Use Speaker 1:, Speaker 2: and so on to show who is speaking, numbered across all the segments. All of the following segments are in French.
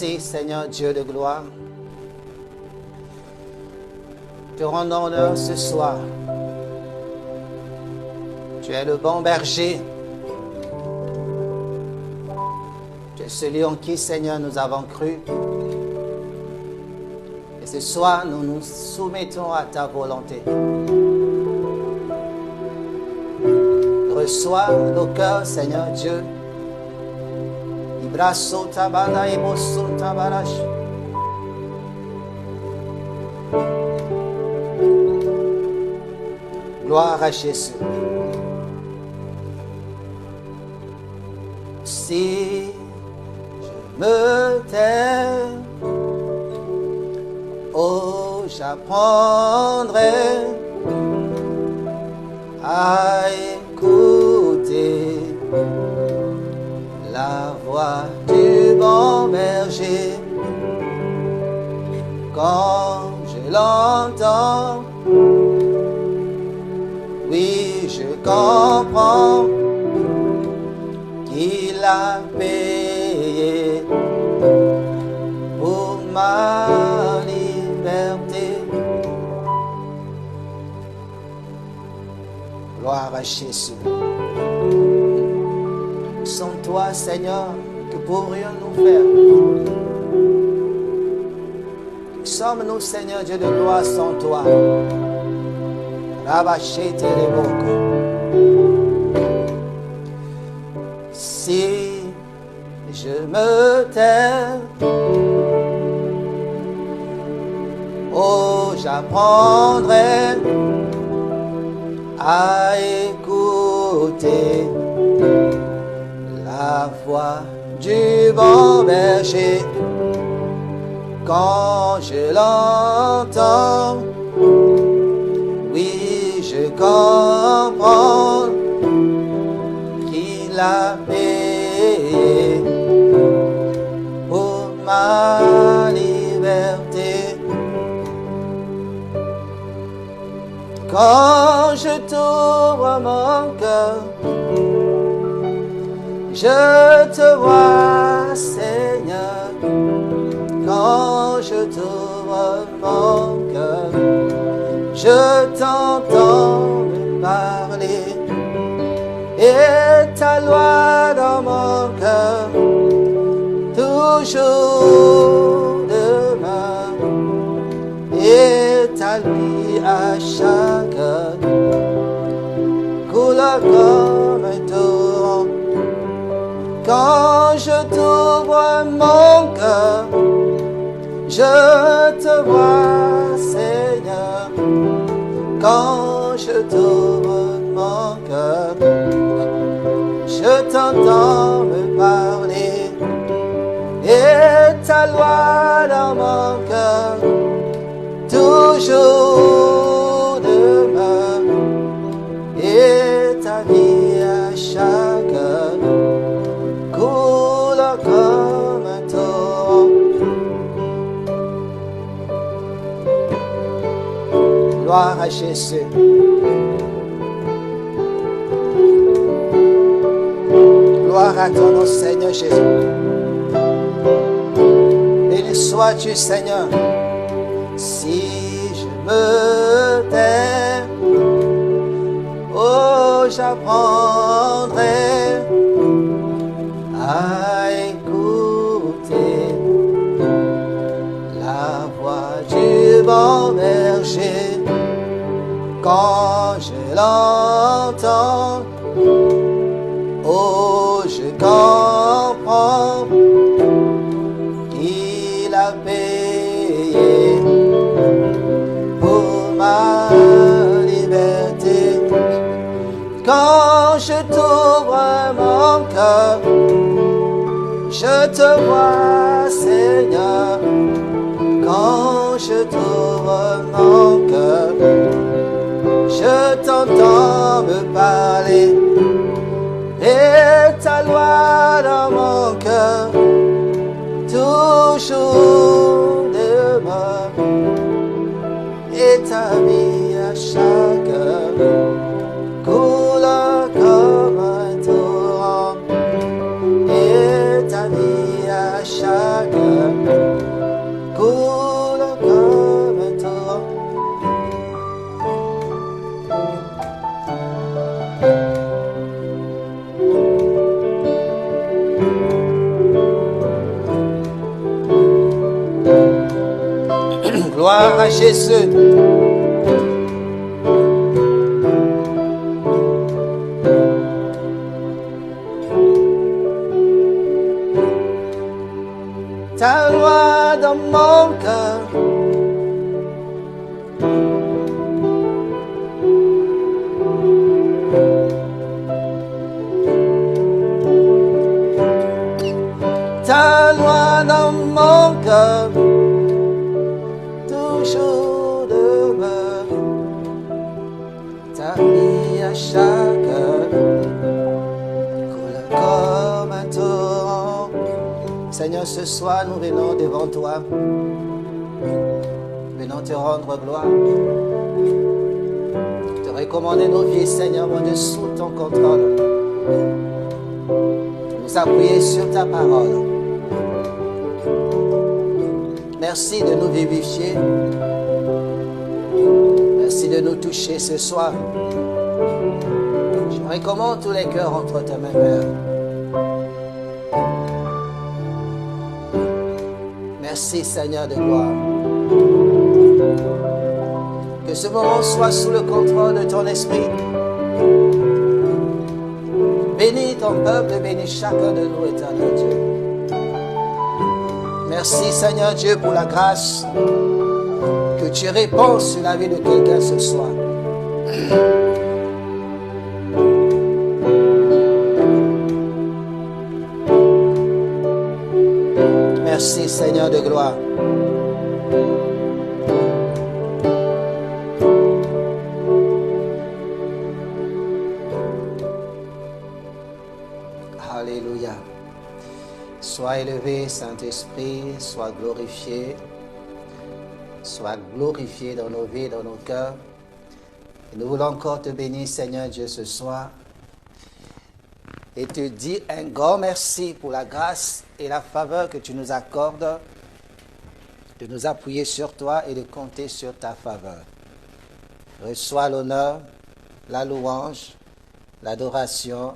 Speaker 1: Merci Seigneur Dieu de gloire. Te rendons honneur ce soir. Tu es le bon berger. Tu es celui en qui, Seigneur, nous avons cru. Et ce soir, nous nous soumettons à ta volonté. Reçois nos cœurs, Seigneur Dieu. Ibraso tabala eboso tabalash. Gloire à Jésus. Si je me tais, oh, j'apprendrai à écouter la voix du bon berger. Quand je l'entends, oui, je comprends qu'il a payé pour ma liberté. Gloire à Jésus. Sans toi, Seigneur, que pourrions-nous faire? Qui sommes-nous, Seigneur Dieu de gloire, sans toi? Rabachete reboko. Si je me tais, oh, j'apprendrai à écouter la voix du bon berger. Quand je l'entends, oui, je comprends qu'il a payé pour ma liberté. Quand je t'ouvre mon cœur, je te vois, Seigneur. Quand je t'ouvre mon cœur, je t'entends me parler. Et ta loi dans mon cœur, toujours demain. Et ta vie à chaque heure, couleur comme un torrent. Quand je t'ouvre mon cœur, je te vois, Seigneur. Quand je t'ouvre mon cœur, je t'entends me parler. Et ta loi dans mon cœur, toujours demeure. Et ta vie à chaque heure coule comme un torrent. Gloire à Jésus. Gloire à ton nom, Seigneur Jésus. Béni sois-tu, Seigneur. Si je me tais, oh, j'apprendrai à écouter la voix du bon berger. Quand je l'entends, oh, je comprends qu'il a payé pour ma liberté. Quand je t'ouvre mon cœur, je te vois, Seigneur. Quand je t'ouvre mon cœur, je t'entends me parler. Et ta loi dans mon cœur, toujours demeure. Et ta vie à chaque heure coule comme un torrent. Et ta vie à chaque heure Gloire à Jésus. Ta loi dans mon cœur. Ta loi dans mon cœur. Toujours demeure. Ta vie à chaque heure. Coule comme un torrent. Seigneur, ce soir, nous venons devant toi. Venons te rendre gloire. Te recommander nos vies, Seigneur, mon Dieu, sous ton contrôle. Nous appuyer sur ta parole. Merci de nous vivifier. Merci de nous toucher ce soir. Je recommande tous les cœurs entre tes mains, Père. Merci, Seigneur de gloire. Que ce moment soit sous le contrôle de ton esprit. Bénis ton peuple, bénis chacun de nous, éternel Dieu. Merci, Seigneur Dieu, pour la grâce que tu répands sur la vie de quelqu'un ce soir. Merci, Seigneur de gloire. Alléluia. Sois élevé, Saint-Esprit, sois glorifié. Sois glorifié dans nos vies, dans nos cœurs. Et nous voulons encore te bénir, Seigneur Dieu, ce soir. Et te dire un grand merci pour la grâce et la faveur que tu nous accordes de nous appuyer sur toi et de compter sur ta faveur. Reçois l'honneur, la louange, l'adoration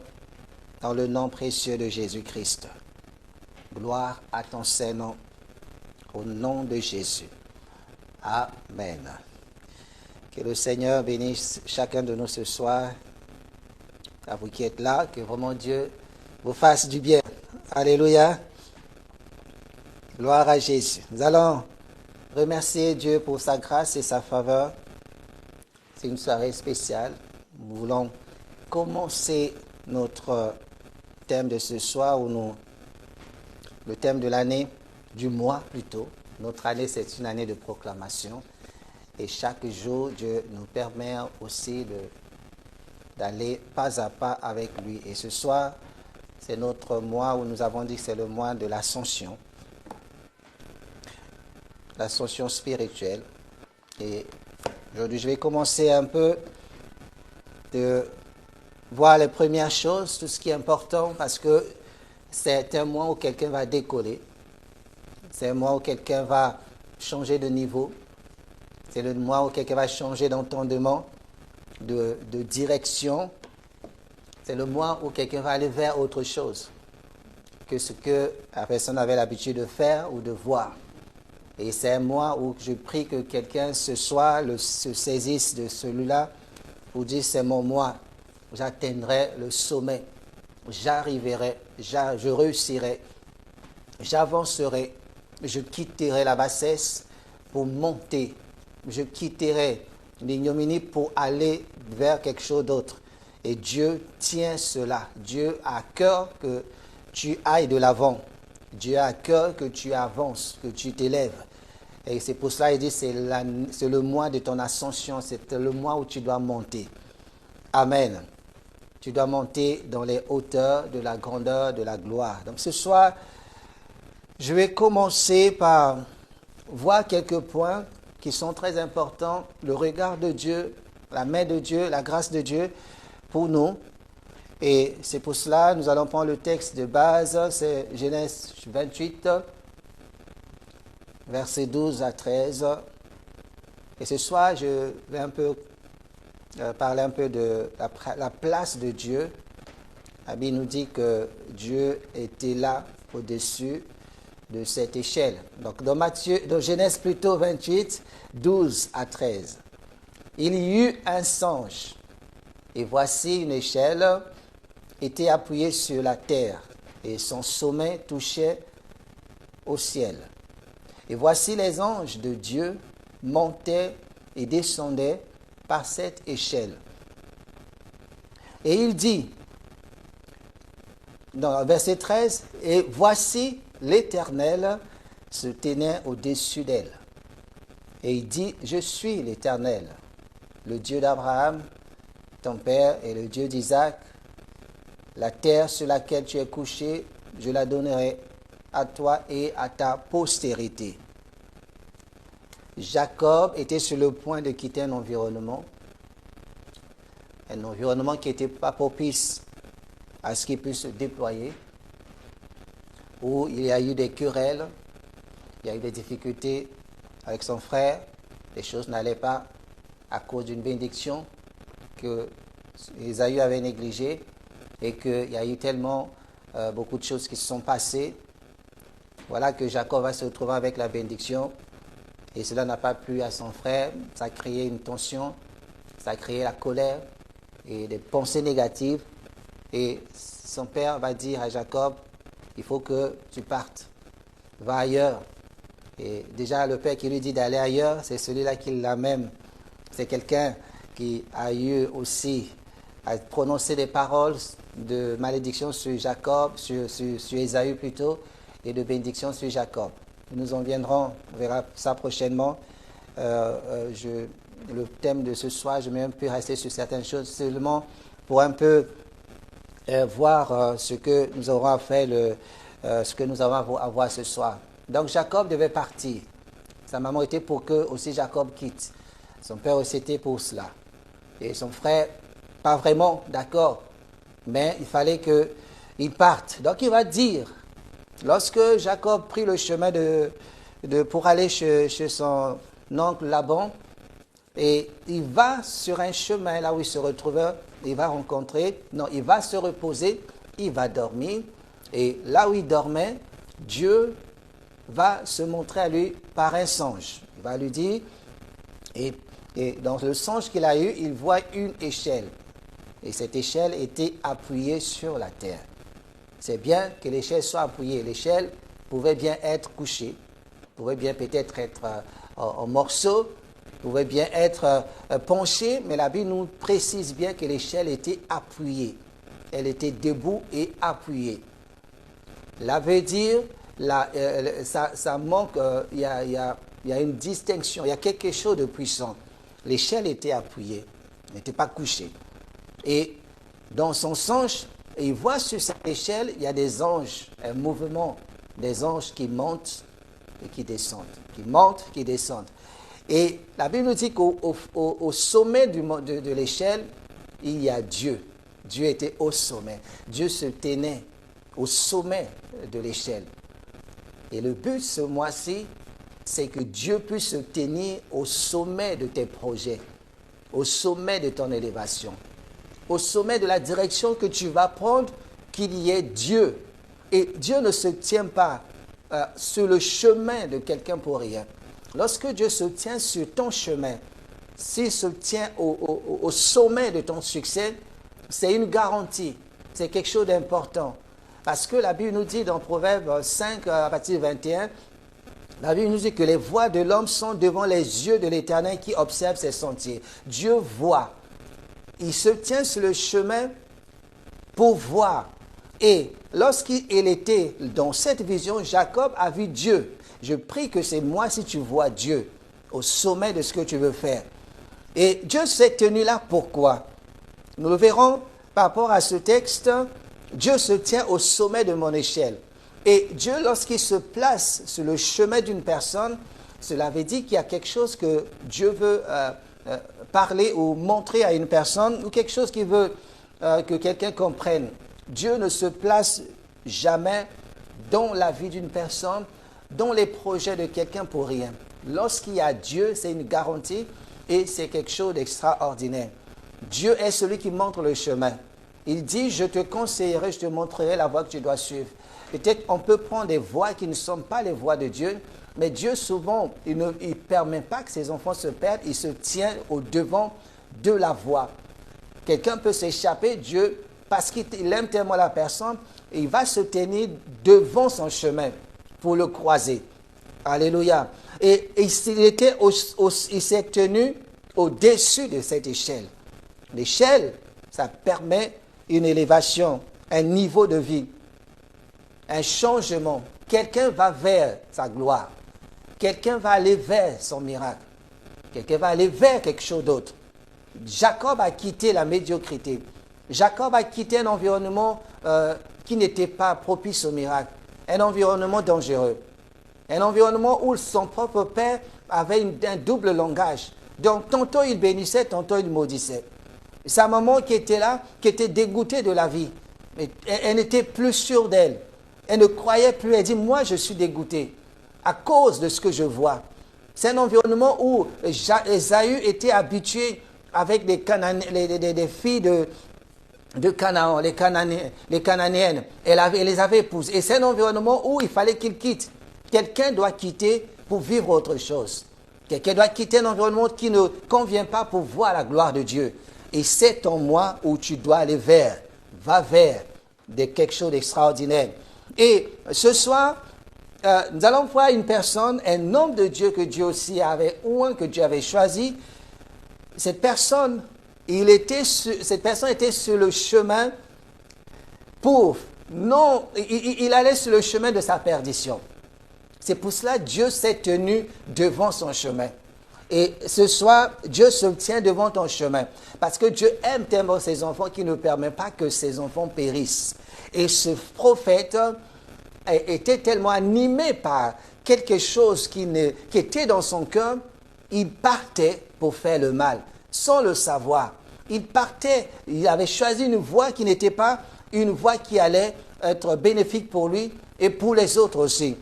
Speaker 1: dans le nom précieux de Jésus-Christ. Gloire à ton Saint-Nom, au nom de Jésus. Amen. Que le Seigneur bénisse chacun de nous ce soir. À vous qui êtes là, que vraiment Dieu vous fasse du bien. Alléluia. Gloire à Jésus. Nous allons remercier Dieu pour sa grâce et sa faveur. C'est une soirée spéciale. Nous voulons commencer notre thème de ce soir, le thème de l'année, du mois plutôt. Notre année, c'est une année de proclamation. Et chaque jour, Dieu nous permet aussi d'aller pas à pas avec lui. Et ce soir, c'est notre mois où nous avons dit que c'est le mois de l'ascension. L'ascension spirituelle. Et aujourd'hui, je vais commencer un peu de voir les premières choses, tout ce qui est important, parce que c'est un mois où quelqu'un va décoller. C'est un mois où quelqu'un va changer de niveau. C'est le mois où quelqu'un va changer d'entendement, de direction. C'est le mois où quelqu'un va aller vers autre chose que ce que la personne avait l'habitude de faire ou de voir. Et c'est un mois où je prie que quelqu'un ce soir se saisisse de celui-là pour dire c'est mon mois. J'atteindrai le sommet. J'arriverai, je réussirai, j'avancerai, je quitterai la bassesse pour monter. Je quitterai l'ignominie pour aller vers quelque chose d'autre. Et Dieu tient cela. Dieu a à cœur que tu ailles de l'avant. Dieu a à cœur que tu avances, que tu t'élèves. Et c'est pour cela qu'il dit c'est le mois de ton ascension, c'est le mois où tu dois monter. Amen. Tu dois monter dans les hauteurs de la grandeur, de la gloire. Donc ce soir, je vais commencer par voir quelques points qui sont très importants. Le regard de Dieu, la main de Dieu, la grâce de Dieu pour nous. Et c'est pour cela, nous allons prendre le texte de base, c'est Genèse 28, versets 12 à 13. Et ce soir, je vais parler un peu de la place de Dieu. La Bible nous dit que Dieu était là au-dessus de cette échelle. Donc dans Genèse plutôt 28, 12 à 13. Il y eut un songe, et voici une échelle était appuyée sur la terre, et son sommet touchait au ciel. Et voici les anges de Dieu montaient et descendaient par cette échelle. Et il dit, dans verset 13, « Et voici l'Éternel se tenait au-dessus d'elle. Et il dit, je suis l'Éternel, le Dieu d'Abraham, ton père, et le Dieu d'Isaac. La terre sur laquelle tu es couché, je la donnerai à toi et à ta postérité. » Jacob était sur le point de quitter un environnement qui n'était pas propice à ce qu'il puisse se déployer, où il y a eu des querelles, il y a eu des difficultés avec son frère, les choses n'allaient pas à cause d'une bénédiction que Ésaü avait négligée et qu'il y a eu tellement beaucoup de choses qui se sont passées. Voilà que Jacob va se retrouver avec la bénédiction et cela n'a pas plu à son frère, ça a créé une tension, ça a créé la colère et des pensées négatives. Et son père va dire à Jacob, il faut que tu partes, va ailleurs. Et déjà le père qui lui dit d'aller ailleurs, c'est celui-là qui l'a même. C'est quelqu'un qui a eu aussi à prononcer des paroles de malédiction sur Jacob, sur Ésaü plutôt, et de bénédiction sur Jacob. Nous en viendrons, on verra ça prochainement. Le thème de ce soir, je vais même plus rester sur certaines choses, seulement pour un peu voir ce que nous aurons à faire, ce que nous avons à voir ce soir. Donc Jacob devait partir. Sa maman était pour que aussi Jacob quitte. Son père aussi était pour cela. Et son frère, pas vraiment d'accord, mais il fallait qu'il parte. Donc il va dire, lorsque Jacob prit le chemin pour aller chez son oncle Laban, et il va sur un chemin là où il se retrouvait, il va se reposer, il va dormir, et là où il dormait, Dieu va se montrer à lui par un songe. Il va lui dire, et dans le songe qu'il a eu, il voit une échelle, et cette échelle était appuyée sur la terre. C'est bien que l'échelle soit appuyée. L'échelle pouvait bien être couchée, pouvait bien peut-être être en morceaux, pouvait bien être penchée, mais la Bible nous précise bien que l'échelle était appuyée. Elle était debout et appuyée. Là veut dire, ça manque, il y a une distinction, il y a quelque chose de puissant. L'échelle était appuyée, n'était pas couchée. Et dans son songe, il voit sur cette échelle, il y a des anges, un mouvement, des anges qui montent et qui descendent, qui montent, qui descendent. Et la Bible nous dit qu'au sommet de l'échelle, il y a Dieu. Dieu était au sommet. Dieu se tenait au sommet de l'échelle. Et le but ce mois-ci, c'est que Dieu puisse se tenir au sommet de tes projets, au sommet de ton élévation, au sommet de la direction que tu vas prendre, qu'il y ait Dieu. Et Dieu ne se tient pas sur le chemin de quelqu'un pour rien. Lorsque Dieu se tient sur ton chemin, s'il se tient au sommet de ton succès, c'est une garantie, c'est quelque chose d'important. Parce que la Bible nous dit dans Proverbe 5, à partir de 21, la Bible nous dit que les voies de l'homme sont devant les yeux de l'Éternel qui observe ses sentiers. Dieu voit. Il se tient sur le chemin pour voir. Et lorsqu'il était dans cette vision, Jacob a vu Dieu. Je prie que c'est moi si tu vois Dieu au sommet de ce que tu veux faire. Et Dieu s'est tenu là, pourquoi? Nous le verrons par rapport à ce texte. Dieu se tient au sommet de mon échelle. Et Dieu, lorsqu'il se place sur le chemin d'une personne, cela veut dire qu'il y a quelque chose que Dieu veut parler ou montrer à une personne, ou quelque chose qu'il veut que quelqu'un comprenne. Dieu ne se place jamais dans la vie d'une personne, dans les projets de quelqu'un pour rien. Lorsqu'il y a Dieu, c'est une garantie et c'est quelque chose d'extraordinaire. Dieu est celui qui montre le chemin. Il dit, je te conseillerai, je te montrerai la voie que tu dois suivre. peut-être on peut prendre des voies qui ne sont pas les voies de Dieu, mais Dieu souvent, il ne permet pas que ses enfants se perdent, il se tient au devant de la voie. Quelqu'un peut s'échapper, Dieu, parce qu'il aime tellement la personne, il va se tenir devant son chemin pour le croiser. Alléluia. Et il s'est tenu au-dessus de cette échelle. L'échelle, ça permet une élévation, un niveau de vie, un changement. Quelqu'un va vers sa gloire. Quelqu'un va aller vers son miracle. Quelqu'un va aller vers quelque chose d'autre. Jacob a quitté la médiocrité. Jacob a quitté un environnement qui n'était pas propice au miracle. Un environnement dangereux. Un environnement où son propre père avait un double langage. Donc, tantôt il bénissait, tantôt il maudissait. Sa maman qui était là, qui était dégoûtée de la vie, elle n'était plus sûre d'elle. Elle ne croyait plus. Elle dit, moi je suis dégoûtée à cause de ce que je vois. C'est un environnement où Ésaü était habitué avec des filles de Canaan, les Cananéennes. Elle les avait épousées. Et c'est un environnement où il fallait qu'il quitte. Quelqu'un doit quitter pour vivre autre chose. Quelqu'un doit quitter un environnement qui ne convient pas pour voir la gloire de Dieu. Et c'est en moi où tu dois aller vers. Va vers quelque chose d'extraordinaire. Et ce soir, nous allons voir une personne, un homme de Dieu que Dieu aussi avait, ou un que Dieu avait choisi. Cette personne était sur le chemin il allait sur le chemin de sa perdition. C'est pour cela que Dieu s'est tenu devant son chemin. Et ce soir, Dieu se tient devant ton chemin. Parce que Dieu aime tellement ses enfants qu'il ne permet pas que ses enfants périssent. Et ce prophète était tellement animé par quelque chose qui était dans son cœur, il partait pour faire le mal, sans le savoir. Il partait, il avait choisi une voie qui n'était pas une voie qui allait être bénéfique pour lui et pour les autres aussi.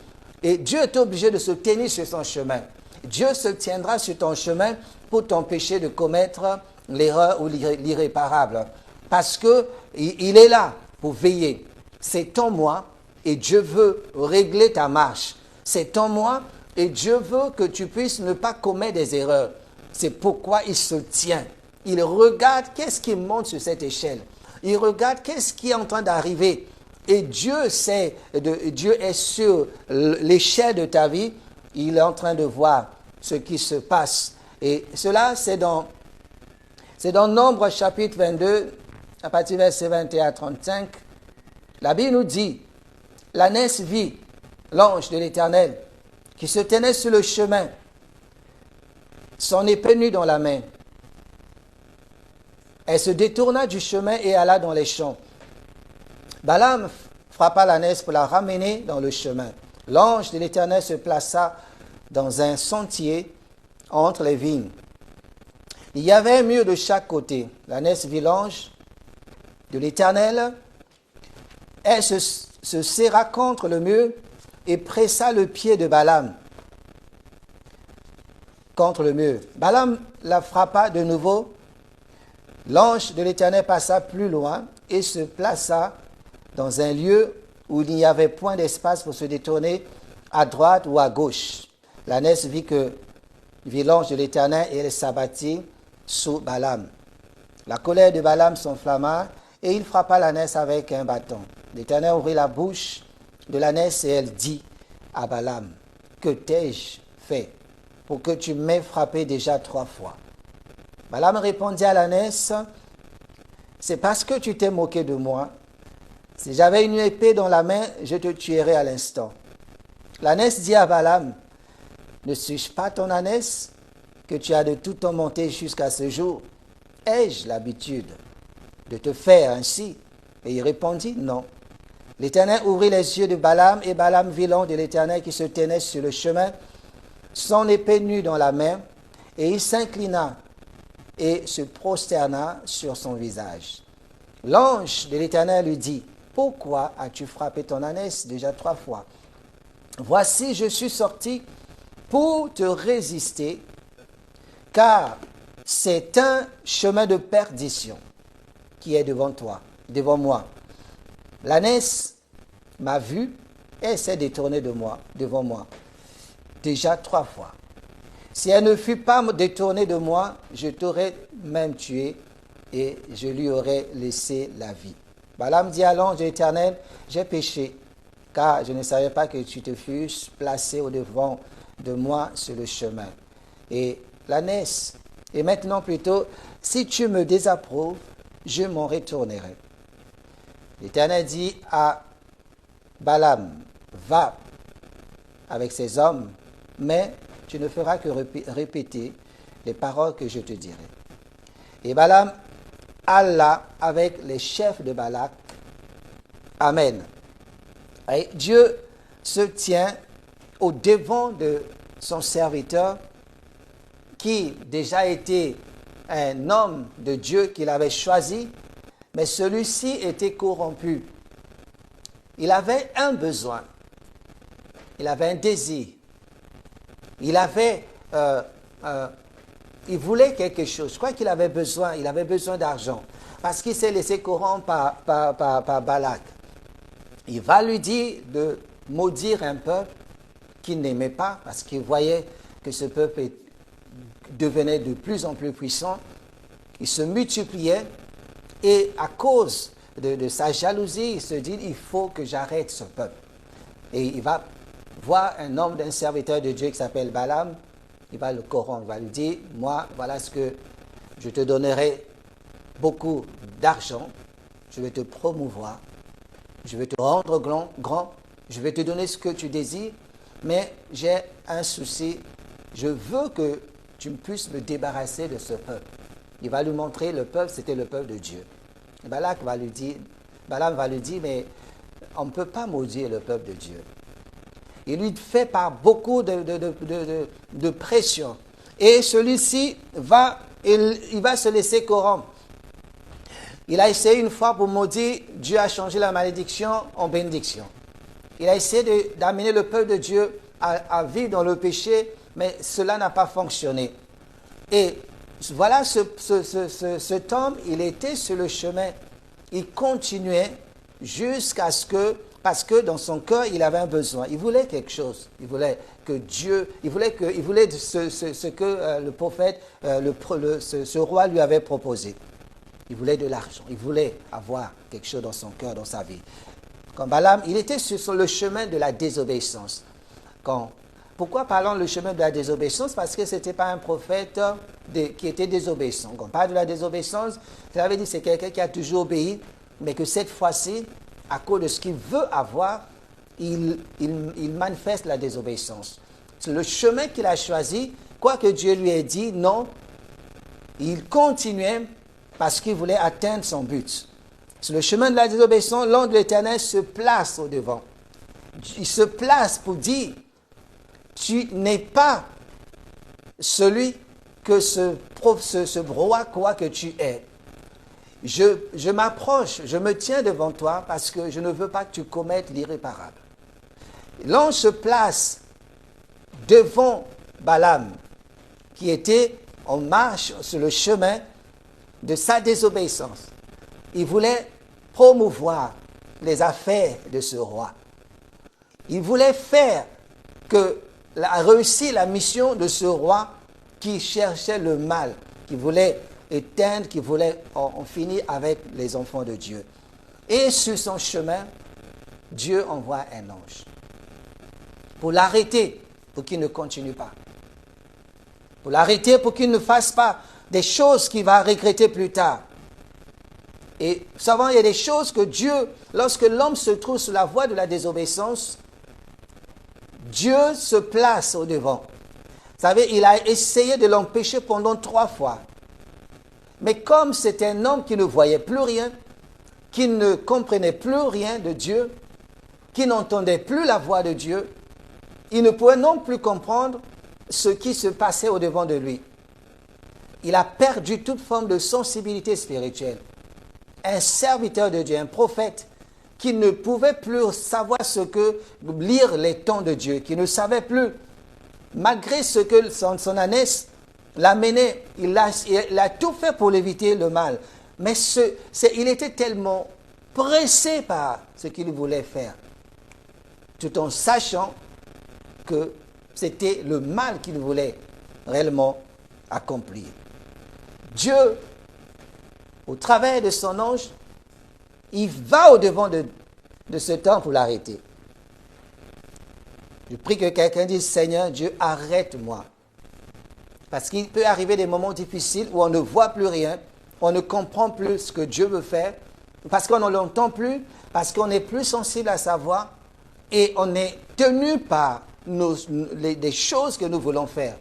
Speaker 1: Et Dieu est obligé de se tenir sur son chemin. Dieu se tiendra sur ton chemin pour t'empêcher de commettre l'erreur ou l'irréparable. Parce qu'il est là pour veiller. C'est en moi et Dieu veut régler ta marche. C'est en moi et Dieu veut que tu puisses ne pas commettre des erreurs. C'est pourquoi il se tient. Il regarde qu'est-ce qui monte sur cette échelle. Il regarde qu'est-ce qui est en train d'arriver. Et Dieu est sur l'échelle de ta vie. Il est en train de voir ce qui se passe. Et cela, c'est dans Nombre chapitre 22, à partir du verset 21 à 35. La Bible nous dit, l'ânesse vit l'ange de l'Éternel qui se tenait sur le chemin, son épée nue dans la main. Elle se détourna du chemin et alla dans les champs. Balaam frappa l'ânesse pour la ramener dans le chemin. L'ange de l'Éternel se plaça dans un sentier entre les vignes. Il y avait un mur de chaque côté. L'ânesse vit l'ange de l'Éternel. Elle se serra contre le mur et pressa le pied de Balaam contre le mur. Balaam la frappa de nouveau. L'ange de l'Éternel passa plus loin et se plaça dans un lieu où il n'y avait point d'espace pour se détourner à droite ou à gauche. L'ânesse vit l'ange de l'Éternel et elle s'abattit sous Balaam. La colère de Balaam s'enflamma et il frappa l'ânesse avec un bâton. L'Éternel ouvrit la bouche de l'ânesse et elle dit à Balaam, que t'ai-je fait pour que tu m'aies frappé déjà 3 fois? Balaam répondit à l'ânesse, c'est parce que tu t'es moqué de moi. Si j'avais une épée dans la main, je te tuerais à l'instant. L'ânesse dit à Balaam, ne suis-je pas ton ânesse que tu as de tout temps monté jusqu'à ce jour? Ai-je l'habitude de te faire ainsi? Et il répondit, non. L'Éternel ouvrit les yeux de Balaam et Balaam vit l'ange de l'Éternel qui se tenait sur le chemin, son épée nue dans la main, et il s'inclina et se prosterna sur son visage. L'ange de l'Éternel lui dit, pourquoi as-tu frappé ton ânesse déjà 3 fois? Voici, je suis sorti pour te résister, car c'est un chemin de perdition qui est devant toi, devant moi. L'ânesse m'a vu elle s'est détournée devant moi, déjà 3 fois. Si elle ne fût pas détournée de moi, je t'aurais même tué et je lui aurais laissé la vie. Balaam dit à l'ange de l'Éternel, j'ai péché, car je ne savais pas que tu te fusses placé au-devant de moi sur le chemin. Et l'ânesse, et maintenant plutôt, si tu me désapprouves, je m'en retournerai. L'Éternel dit à Balaam, va avec ces hommes, mais tu ne feras que répéter les paroles que je te dirai. Et Balaam alla avec les chefs de Balak. Amen. Et Dieu se tient au devant de son serviteur qui déjà était un homme de Dieu qu'il avait choisi, mais celui-ci était corrompu. Il avait un besoin, il avait un désir, il voulait quelque chose. Je crois qu'il avait besoin d'argent, parce qu'il s'est laissé corrompre par Balak. Il va lui dire de maudire un peuple qu'il n'aimait pas, parce qu'il voyait que ce peuple devenait de plus en plus puissant. Il se multipliait, et à cause de sa jalousie, il se dit, il faut que j'arrête ce peuple. Et il va voir un homme, d'un serviteur de Dieu qui s'appelle Balaam, il va le corrompre, il va lui dire, moi, voilà ce que je te donnerai, beaucoup d'argent, je vais te promouvoir, je vais te rendre grand, je vais te donner ce que tu désires, mais j'ai un souci, je veux que tu puisses me débarrasser de ce peuple. Il va lui montrer, le peuple, c'était le peuple de Dieu. Et Balaam va lui dire, mais on ne peut pas maudire le peuple de Dieu. Il lui fait par beaucoup de pression. Et celui-ci il va se laisser corrompre. Il a essayé une fois pour maudire, Dieu a changé la malédiction en bénédiction. Il a essayé d'amener le peuple de Dieu à vivre dans le péché, mais cela n'a pas fonctionné. Et voilà cet homme, il était sur le chemin. Il continuait jusqu'à ce que, parce que dans son cœur, il avait un besoin. Il voulait quelque chose. Il voulait que Dieu, il voulait ce que le prophète, ce roi lui avait proposé. Il voulait de l'argent. Il voulait avoir quelque chose dans son cœur, dans sa vie. Quand Balaam, il était sur le chemin de la désobéissance. Pourquoi parlons le chemin de la désobéissance? Parce que ce n'était pas un prophète qui était désobéissant. Quand on parle de la désobéissance, ça veut dire que c'est quelqu'un qui a toujours obéi, mais que cette fois-ci, à cause de ce qu'il veut avoir, il manifeste la désobéissance. C'est le chemin qu'il a choisi, quoi que Dieu lui ait dit, non, il continuait parce qu'il voulait atteindre son but. Sur le chemin de la désobéissance, l'ange de l'Éternel se place au devant. Il se place pour dire, tu n'es pas celui que ce roi croit que tu es. Je m'approche, je me tiens devant toi parce que je ne veux pas que tu commettes l'irréparable. L'ange se place devant Balaam, qui était en marche sur le chemin de sa désobéissance. Il voulait promouvoir les affaires de ce roi. Il voulait faire réussir la mission de ce roi qui cherchait le mal, qui voulait éteindre, qui voulait en finir avec les enfants de Dieu. Et sur son chemin, Dieu envoie un ange pour l'arrêter, pour qu'il ne continue pas. Pour l'arrêter, pour qu'il ne fasse pas des choses qu'il va regretter plus tard. Et souvent, il y a des choses que Dieu, lorsque l'homme se trouve sur la voie de la désobéissance, Dieu se place au devant. Vous savez, il a essayé de l'empêcher pendant 3 fois. Mais comme c'était un homme qui ne voyait plus rien, qui ne comprenait plus rien de Dieu, qui n'entendait plus la voix de Dieu, il ne pouvait non plus comprendre ce qui se passait au devant de lui. Il a perdu toute forme de sensibilité spirituelle. Un serviteur de Dieu, un prophète, qui ne pouvait plus savoir lire les temps de Dieu, qui ne savait plus, malgré ce que son ânesse l'amenait, il a tout fait pour éviter le mal. Mais il était tellement pressé par ce qu'il voulait faire. tout en sachant que c'était le mal qu'il voulait réellement accomplir. Dieu, au travers de son ange, il va au-devant de ce temps pour l'arrêter. Je prie que quelqu'un dise, Seigneur Dieu, arrête-moi. Parce qu'il peut arriver des moments difficiles où on ne voit plus rien, on ne comprend plus ce que Dieu veut faire, parce qu'on ne l'entend plus, parce qu'on n'est plus sensible à sa voix, et on est tenu par des choses que nous voulons faire.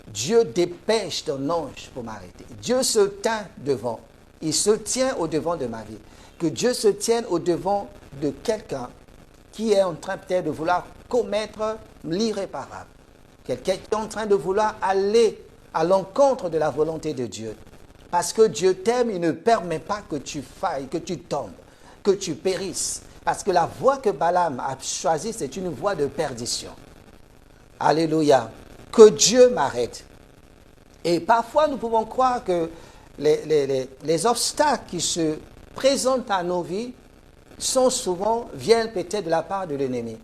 Speaker 1: Dieu dépêche ton ange pour m'arrêter. Dieu se tient devant. Il se tient au-devant de ma vie. Que Dieu se tienne au-devant de quelqu'un qui est en train peut-être de vouloir commettre l'irréparable. Quelqu'un qui est en train de vouloir aller à l'encontre de la volonté de Dieu. Parce que Dieu t'aime, il ne permet pas que tu failles, que tu tombes, que tu périsses. Parce que la voie que Balaam a choisie, c'est une voie de perdition. Alléluia. Que Dieu m'arrête. Et parfois, nous pouvons croire que les obstacles qui se présentent à nos vies viennent peut-être de la part de l'ennemi.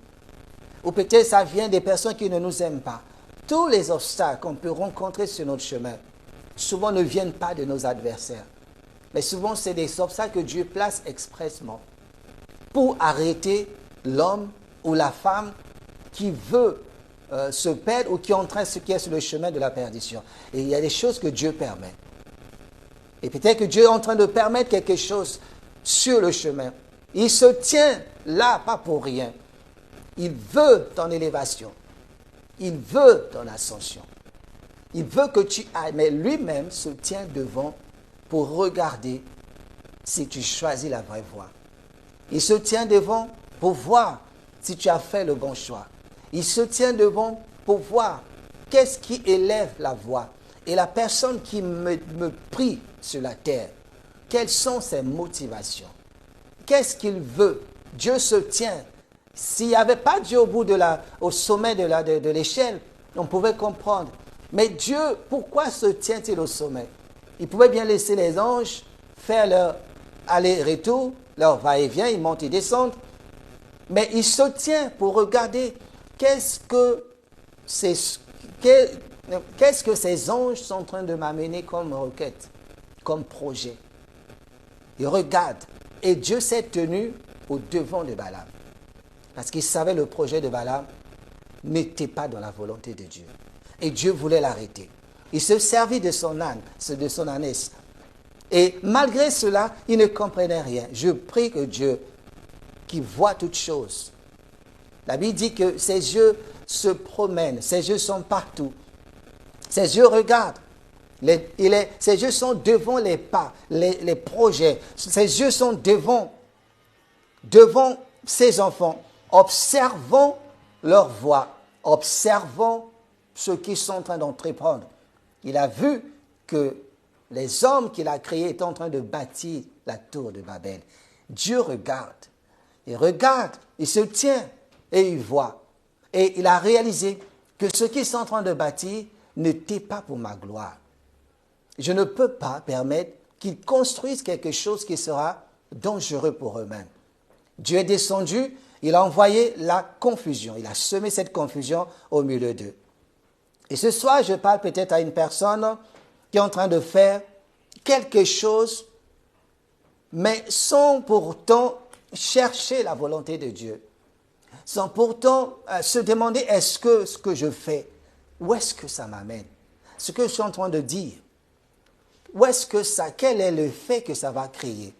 Speaker 1: Ou peut-être ça vient des personnes qui ne nous aiment pas. Tous les obstacles qu'on peut rencontrer sur notre chemin, souvent ne viennent pas de nos adversaires. Mais souvent, c'est des obstacles que Dieu place expressement pour arrêter l'homme ou la femme qui veut se perdre ou qui est sur le chemin de la perdition. Et il y a des choses que Dieu permet. Et peut-être que Dieu est en train de permettre quelque chose sur le chemin. Il se tient là, pas pour rien. Il veut ton élévation. Il veut ton ascension. Il veut que tu ailles, mais lui-même se tient devant pour regarder si tu choisis la vraie voie. Il se tient devant pour voir si tu as fait le bon choix. Il se tient devant pour voir qu'est-ce qui élève la voix. Et la personne qui me prie sur la terre, quelles sont ses motivations? Qu'est-ce qu'il veut? Dieu se tient. S'il n'y avait pas Dieu au sommet de l'échelle, on pouvait comprendre. Mais Dieu, pourquoi se tient-il au sommet? Il pouvait bien laisser les anges faire leur aller-retour, leur va-et-vient, ils montent et descendent. Mais il se tient pour regarder qu'est-ce que ces anges sont en train de m'amener comme requête, comme projet. Il regarde. Et Dieu s'est tenu au devant de Balaam. Parce qu'il savait le projet de Balaam n'était pas dans la volonté de Dieu. Et Dieu voulait l'arrêter. Il se servit de son âne, de son ânesse. Et malgré cela, il ne comprenait rien. Je prie que Dieu, qui voit toutes choses, la Bible dit que ses yeux se promènent, ses yeux sont partout. Ses yeux regardent. Ses yeux sont devant les pas, les projets. Ses yeux sont devant ses enfants, observant leur voie, observant ce qu'ils sont en train d'entreprendre. Il a vu que les hommes qu'il a créés étaient en train de bâtir la tour de Babel. Dieu regarde, il se tient et il voit. Et il a réalisé que ce qu'ils sont en train de bâtir n'était pas pour ma gloire. Je ne peux pas permettre qu'ils construisent quelque chose qui sera dangereux pour eux-mêmes. Dieu est descendu, il a envoyé la confusion. Il a semé cette confusion au milieu d'eux. Et ce soir, je parle peut-être à une personne qui est en train de faire quelque chose, mais sans pourtant chercher la volonté de Dieu. Sans pourtant se demander, est-ce que ce que je fais, où est-ce que ça m'amène? Ce que je suis en train de dire, quel est le fait que ça va créer?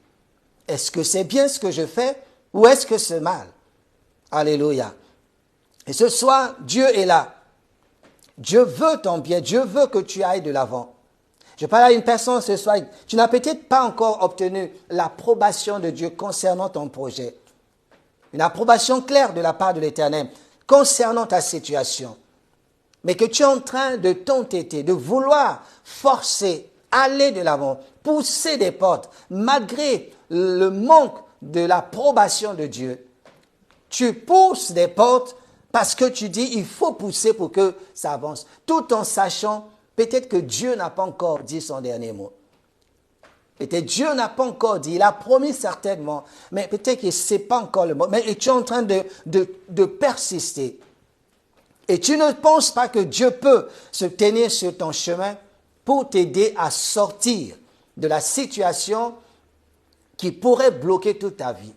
Speaker 1: Est-ce que c'est bien ce que je fais ou est-ce que c'est mal? Alléluia. Et ce soir, Dieu est là. Dieu veut ton bien. Dieu veut que tu ailles de l'avant. Je parle à une personne ce soir. Tu n'as peut-être pas encore obtenu l'approbation de Dieu concernant ton projet. Une approbation claire de la part de l'Éternel concernant ta situation. Mais que tu es en train de t'entêter, de vouloir forcer, aller de l'avant, pousser des portes, malgré le manque de l'approbation de Dieu. Tu pousses des portes parce que tu dis il faut pousser pour que ça avance, tout en sachant peut-être que Dieu n'a pas encore dit son dernier mot. Peut-être Dieu n'a pas encore dit, il a promis certainement, mais peut-être que ce n'est pas encore le moment. Mais tu es en train de persister. Et tu ne penses pas que Dieu peut se tenir sur ton chemin pour t'aider à sortir de la situation qui pourrait bloquer toute ta vie.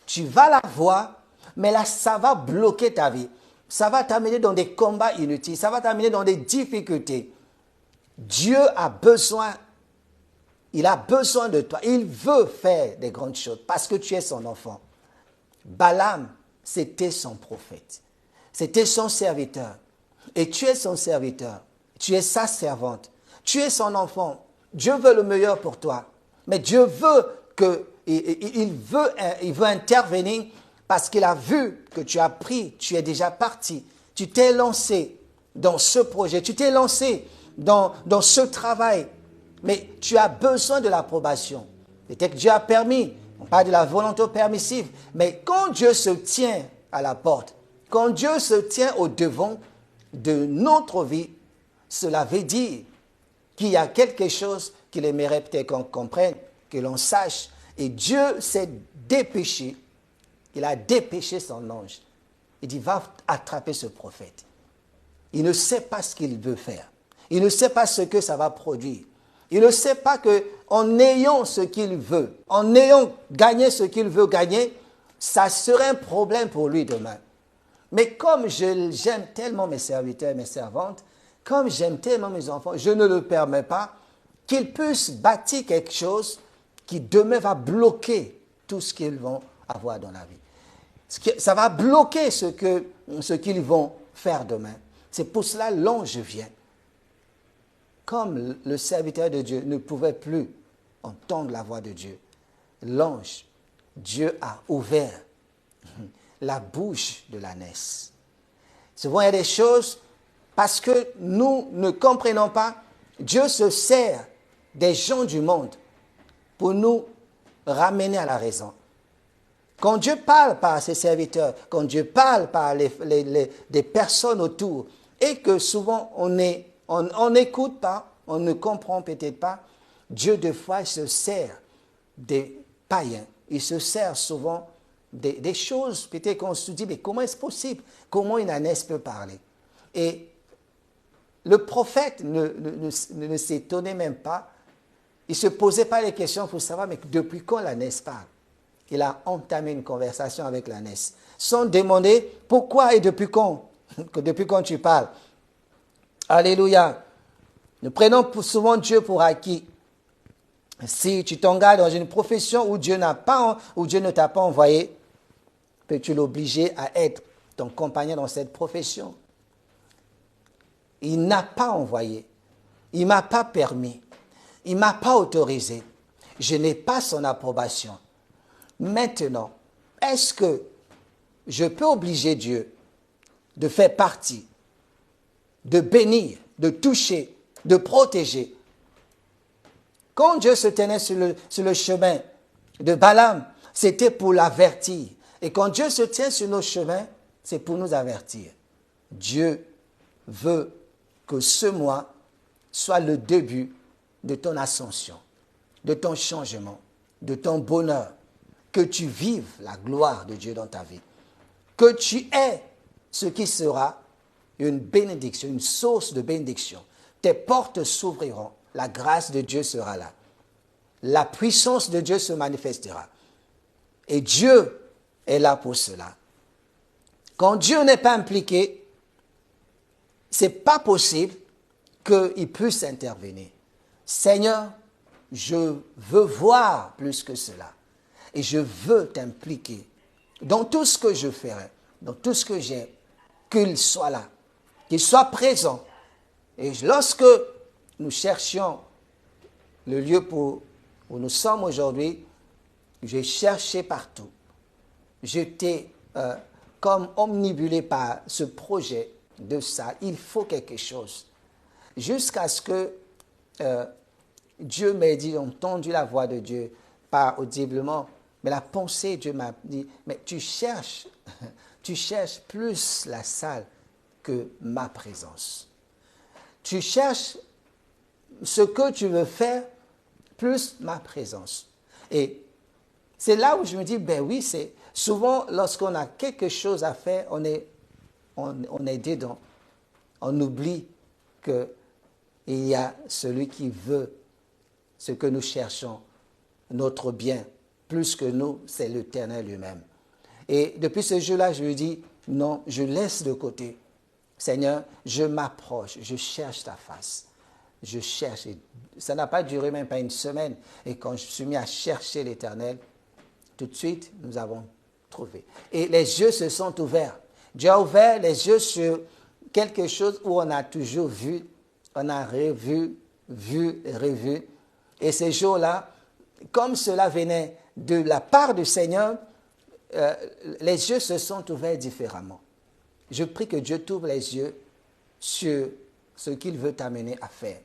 Speaker 1: Tu vas la voir, mais là, ça va bloquer ta vie. Ça va t'amener dans des combats inutiles. Ça va t'amener dans des difficultés. Dieu a besoin, il a besoin de toi. Il veut faire des grandes choses parce que tu es son enfant. Balaam, c'était son prophète. C'était son serviteur. Et tu es son serviteur. Tu es sa servante. Tu es son enfant. Dieu veut le meilleur pour toi. Mais Dieu veut il veut intervenir parce qu'il a vu que tu as pris, tu es déjà parti. Tu t'es lancé dans ce projet. Tu t'es lancé dans ce travail. Mais tu as besoin de l'approbation. Peut-être que Dieu a permis. On parle de la volonté permissive. Mais quand Dieu se tient à la porte, quand Dieu se tient au devant de notre vie, cela veut dire qu'il y a quelque chose qu'il aimerait peut-être qu'on comprenne, que l'on sache. Et Dieu s'est dépêché, il a dépêché son ange. Il dit, va attraper ce prophète. Il ne sait pas ce qu'il veut faire. Il ne sait pas ce que ça va produire. Il ne sait pas qu'en ayant ce qu'il veut, en ayant gagné ce qu'il veut gagner, ça serait un problème pour lui demain. Mais comme j'aime tellement mes serviteurs et mes servantes, comme j'aime tellement mes enfants, je ne le permets pas qu'ils puissent bâtir quelque chose qui demain va bloquer tout ce qu'ils vont avoir dans la vie. Ça va bloquer ce qu'ils vont faire demain. C'est pour cela que l'ange vient. Comme le serviteur de Dieu ne pouvait plus entendre la voix de Dieu, l'ange, Dieu a ouvert la bouche de l'ânesse. Souvent, il y a des choses, parce que nous ne comprenons pas, Dieu se sert des gens du monde pour nous ramener à la raison. Quand Dieu parle par ses serviteurs, quand Dieu parle par des personnes autour, et que souvent on n'écoute pas, on ne comprend peut-être pas, Dieu de fois se sert des païens. Il se sert souvent des choses, peut-être qu'on se dit, mais comment est-ce possible? Comment une ânesse peut parler? Et le prophète ne s'étonnait même pas. Il ne se posait pas les questions pour savoir, mais depuis quand l'ânesse parle? Il a entamé une conversation avec l'ânesse, sans demander pourquoi et depuis quand, depuis quand tu parles. Alléluia. Nous prenons souvent Dieu pour acquis. Si tu t'engages dans une profession où Dieu ne t'a pas envoyé, peux-tu l'obliger à être ton compagnon dans cette profession? Il n'a pas envoyé. Il ne m'a pas permis. Il ne m'a pas autorisé. Je n'ai pas son approbation. Maintenant, est-ce que je peux obliger Dieu de faire partie, de bénir, de toucher, de protéger? Quand Dieu se tenait sur le chemin de Balaam, c'était pour l'avertir. Et quand Dieu se tient sur nos chemins, c'est pour nous avertir. Dieu veut que ce mois soit le début de ton ascension, de ton changement, de ton bonheur, que tu vives la gloire de Dieu dans ta vie, que tu aies ce qui sera une bénédiction, une source de bénédiction. Tes portes s'ouvriront, la grâce de Dieu sera là, la puissance de Dieu se manifestera. Et Dieu est là pour cela. Quand Dieu n'est pas impliqué, ce n'est pas possible qu'il puisse intervenir. Seigneur, je veux voir plus que cela. Et je veux t'impliquer dans tout ce que je ferai, dans tout ce que j'ai, qu'il soit là, qu'il soit présent. Et lorsque nous cherchions le lieu où nous sommes aujourd'hui, j'ai cherché partout. J'étais comme omnibulé par ce projet de ça. Il faut quelque chose. Jusqu'à ce que Dieu m'ait dit, entendu la voix de Dieu, pas audiblement, mais la pensée, Dieu m'a dit, mais tu cherches plus la salle que ma présence. Tu cherches ce que tu veux faire plus ma présence. Et c'est là où je me dis, ben oui, c'est souvent lorsqu'on a quelque chose à faire, on est dedans. On oublie qu'il y a celui qui veut ce que nous cherchons, notre bien, plus que nous, c'est l'Éternel lui-même. Et depuis ce jour-là, je lui dis, non, je laisse de côté. Seigneur, je m'approche, je cherche ta face. Je cherche. Et ça n'a pas duré même pas une semaine. Et quand je suis mis à chercher l'Éternel, tout de suite, nous avons trouvé. Et les yeux se sont ouverts. Dieu a ouvert les yeux sur quelque chose où on a toujours vu, on a revu, revu. Et ces jours-là, comme cela venait de la part du Seigneur, les yeux se sont ouverts différemment. Je prie que Dieu t'ouvre les yeux sur ce qu'il veut t'amener à faire.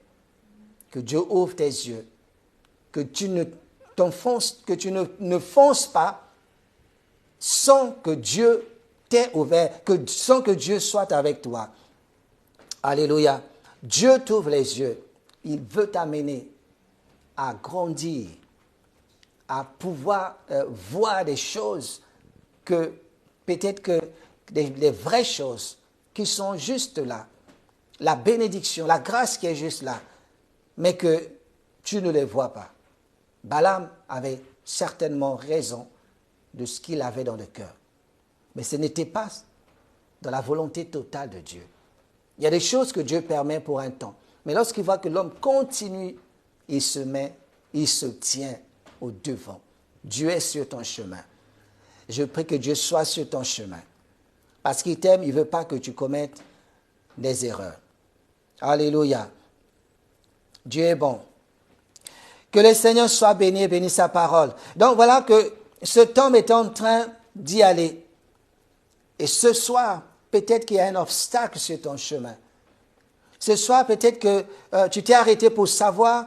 Speaker 1: Que Dieu ouvre tes yeux, que tu ne fonces pas sans que Dieu t'ait ouvert, sans que Dieu soit avec toi. Alléluia. Dieu t'ouvre les yeux. Il veut t'amener à grandir, à pouvoir voir des choses que peut-être que les vraies choses qui sont juste là, la bénédiction, la grâce qui est juste là, mais que tu ne les vois pas. Balaam avait certainement raison de ce qu'il avait dans le cœur. Mais ce n'était pas dans la volonté totale de Dieu. Il y a des choses que Dieu permet pour un temps. Mais lorsqu'il voit que l'homme continue, il se tient au devant. Dieu est sur ton chemin. Je prie que Dieu soit sur ton chemin. Parce qu'il t'aime, il ne veut pas que tu commettes des erreurs. Alléluia. Dieu est bon. Que le Seigneur soit béni et bénisse sa parole. Donc voilà que cet homme est en train d'y aller. Et ce soir, peut-être qu'il y a un obstacle sur ton chemin. Ce soir, peut-être que tu t'es arrêté pour savoir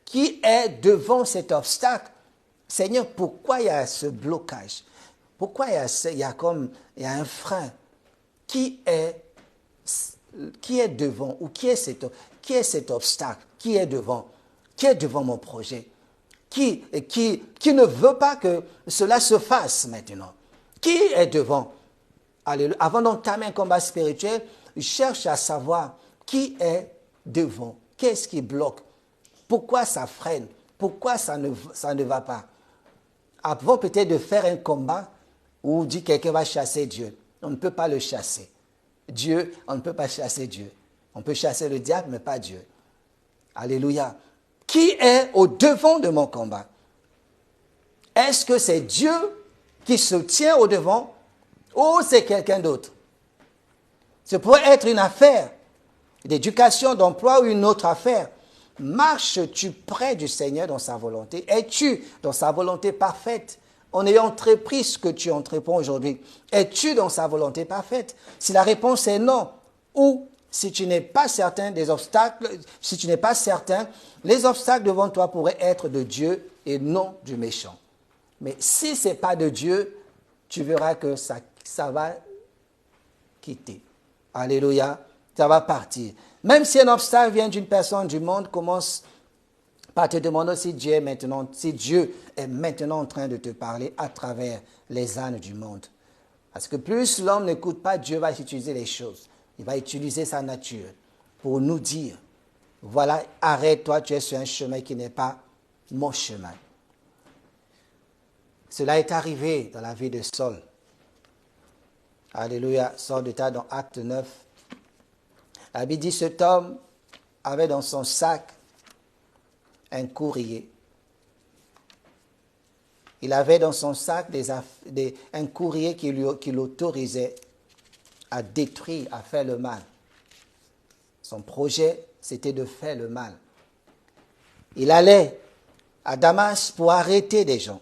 Speaker 1: qui est devant cet obstacle. Seigneur, pourquoi il y a ce blocage? Pourquoi il y a un frein? Qui est devant ou qui est cet obstacle? Qui est devant? Qui est devant mon projet? Qui ne veut pas que cela se fasse maintenant? Qui est devant? Alléluia. Avant d'entamer un combat spirituel, cherche à savoir qui est devant. Qu'est-ce qui bloque? Pourquoi ça freine? Pourquoi ça ne va pas? Avant peut-être de faire un combat où dit quelqu'un va chasser Dieu. On ne peut pas le chasser. Dieu, on ne peut pas chasser Dieu. On peut chasser le diable, mais pas Dieu. Alléluia. Qui est au devant de mon combat? Est-ce que c'est Dieu qui se tient au devant ou c'est quelqu'un d'autre? Ce pourrait être une affaire d'éducation, d'emploi ou une autre affaire. Marches-tu près du Seigneur dans sa volonté? Es-tu dans sa volonté parfaite? En ayant entrepris ce que tu entreprends aujourd'hui, es-tu dans sa volonté parfaite? Si la réponse est non, ou si tu n'es pas certain des obstacles, si tu n'es pas certain, les obstacles devant toi pourraient être de Dieu et non du méchant. Mais si ce n'est pas de Dieu, tu verras que ça va quitter. Alléluia, ça va partir. Même si un obstacle vient d'une personne du monde, commence par te demander si Dieu est maintenant en train de te parler à travers les ânes du monde. Parce que plus l'homme n'écoute pas, Dieu va utiliser les choses. Il va utiliser sa nature pour nous dire, voilà, arrête-toi, tu es sur un chemin qui n'est pas mon chemin. Cela est arrivé dans la vie de Saul. Alléluia, Saul de Tarse dans Acte 9. La Bible dit, cet homme avait dans son sac un courrier. Il avait dans son sac un courrier qui l'autorisait à détruire, à faire le mal. Son projet, c'était de faire le mal. Il allait à Damas pour arrêter des gens.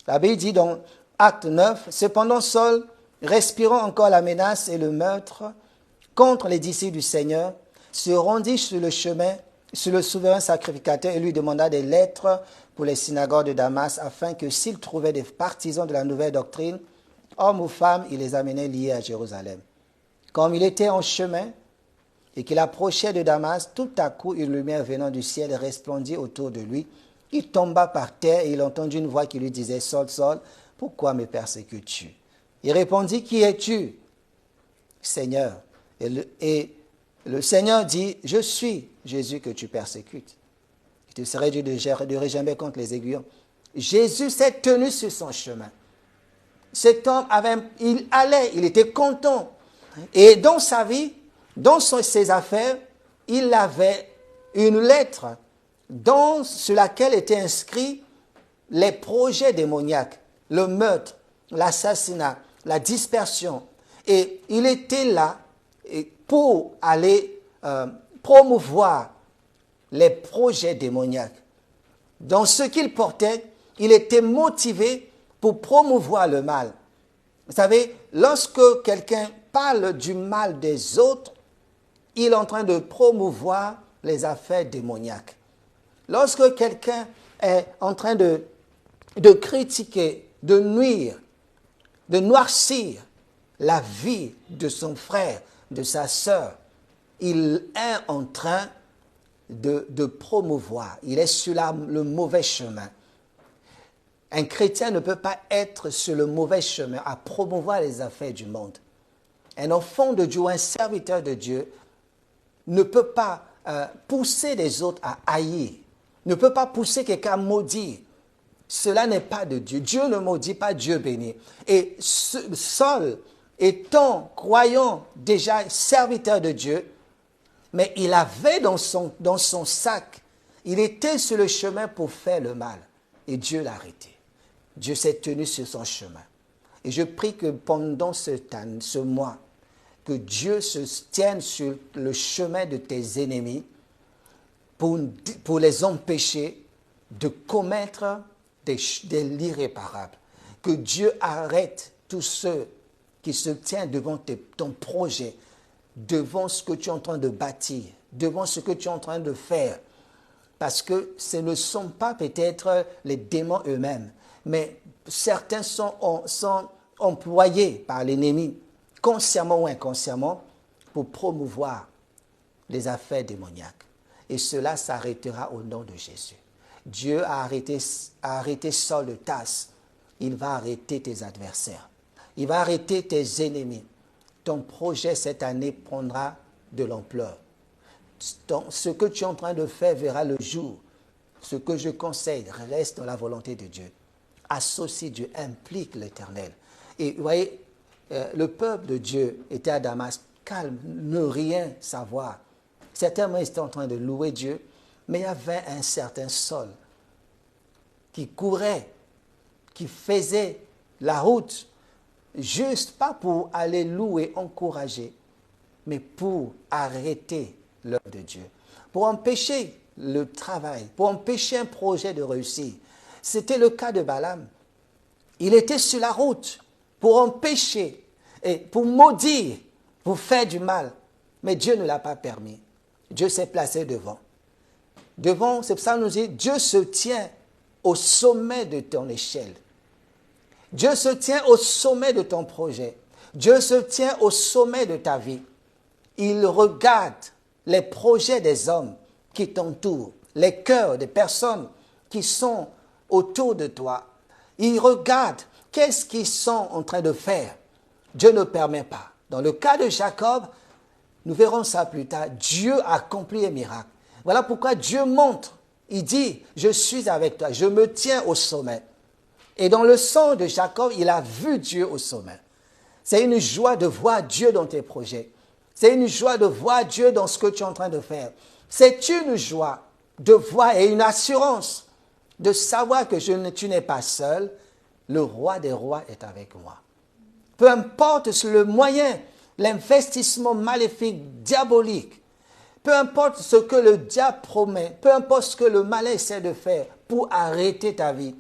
Speaker 1: La Bible dit dans Acte 9, cependant Saul, respirant encore la menace et le meurtre contre les disciples du Seigneur, se rendit sur le chemin, sur le souverain sacrificateur et lui demanda des lettres pour les synagogues de Damas, afin que s'il trouvait des partisans de la nouvelle doctrine, hommes ou femmes, il les amenait liés à Jérusalem. Comme il était en chemin, et qu'il approchait de Damas, tout à coup, une lumière venant du ciel resplendit autour de lui. Il tomba par terre et il entendit une voix qui lui disait, « Saul, Saul, pourquoi me persécutes-tu » Il répondit, « Qui es-tu, Seigneur ?» Et le Seigneur dit, « Je suis Jésus que tu persécutes. Il te serait dû de jamais contre les aiguillons. » Jésus s'est tenu sur son chemin. Cet homme il était content. Et dans sa vie, dans ses affaires, il avait une lettre sur laquelle étaient inscrits les projets démoniaques, le meurtre, l'assassinat, la dispersion. Et il était là pour aller promouvoir les projets démoniaques. Dans ce qu'il portait, il était motivé pour promouvoir le mal. Vous savez, lorsque quelqu'un parle du mal des autres, il est en train de promouvoir les affaires démoniaques. Lorsque quelqu'un est en train de critiquer, de nuire, de noircir la vie de son frère, de sa sœur, il est en train de promouvoir. Il est sur le mauvais chemin. Un chrétien ne peut pas être sur le mauvais chemin à promouvoir les affaires du monde. Un enfant de Dieu, un serviteur de Dieu, ne peut pas pousser les autres à haïr, ne peut pas pousser quelqu'un à maudire. Cela n'est pas de Dieu. Dieu ne maudit pas, Dieu bénit. Et Saul, étant croyant, déjà serviteur de Dieu, mais il avait dans son sac, il était sur le chemin pour faire le mal. Et Dieu l'a arrêté. Dieu s'est tenu sur son chemin. Et je prie que pendant ce mois, que Dieu se tienne sur le chemin de tes ennemis pour les empêcher de commettre de l'irréparable. Que Dieu arrête tous ceux qui se tiennent devant ton projet, devant ce que tu es en train de bâtir, devant ce que tu es en train de faire. Parce que ce ne sont pas peut-être les démons eux-mêmes, mais certains sont employés par l'ennemi, consciemment ou inconsciemment, pour promouvoir les affaires démoniaques. Et cela s'arrêtera au nom de Jésus. Dieu a arrêté Saul de Tarse. Il va arrêter tes adversaires. Il va arrêter tes ennemis. Ton projet cette année prendra de l'ampleur. Ce que tu es en train de faire verra le jour. Ce que je conseille, reste dans la volonté de Dieu. Associe Dieu, implique l'Éternel. Et vous voyez, le peuple de Dieu était à Damas, calme, ne rien savoir. Certains étaient en train de louer Dieu, mais il y avait un certain Saul qui courait, qui faisait la route, juste pas pour aller louer, encourager, mais pour arrêter l'œuvre de Dieu, pour empêcher le travail, pour empêcher un projet de réussir. C'était le cas de Balaam. Il était sur la route pour empêcher et pour maudire, pour faire du mal. Mais Dieu ne l'a pas permis. Dieu s'est placé devant. Devant, c'est pour ça qu'on nous dit, Dieu se tient au sommet de ton échelle. Dieu se tient au sommet de ton projet. Dieu se tient au sommet de ta vie. Il regarde les projets des hommes qui t'entourent, les cœurs des personnes qui sont autour de toi. Il regarde qu'est-ce qu'ils sont en train de faire. Dieu ne permet pas. Dans le cas de Jacob, nous verrons ça plus tard, Dieu a accompli un miracle. Voilà pourquoi Dieu montre, il dit, je suis avec toi, je me tiens au sommet. Et dans le sang de Jacob, il a vu Dieu au sommet. C'est une joie de voir Dieu dans tes projets. C'est une joie de voir Dieu dans ce que tu es en train de faire. C'est une joie de voir et une assurance de savoir que tu n'es pas seul. Le roi des rois est avec moi. Peu importe le moyen, l'investissement maléfique, diabolique, peu importe ce que le diable promet, peu importe ce que le malin essaie de faire pour arrêter ta vie,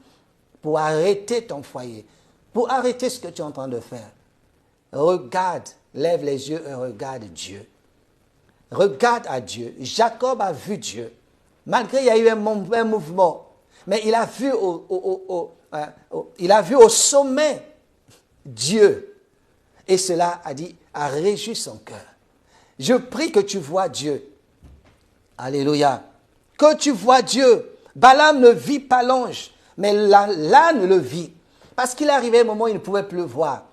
Speaker 1: pour arrêter ton foyer, pour arrêter ce que tu es en train de faire. Regarde, lève les yeux et regarde Dieu. Regarde à Dieu. Jacob a vu Dieu. Malgré il y a eu un mouvement, mais il a vu au sommet Dieu. Et cela a réjoui son cœur. Je prie que tu vois Dieu. Alléluia. Que tu vois Dieu. Balaam ne vit pas l'ange, mais l'âne le vit. Parce qu'il arrivait un moment où il ne pouvait plus voir.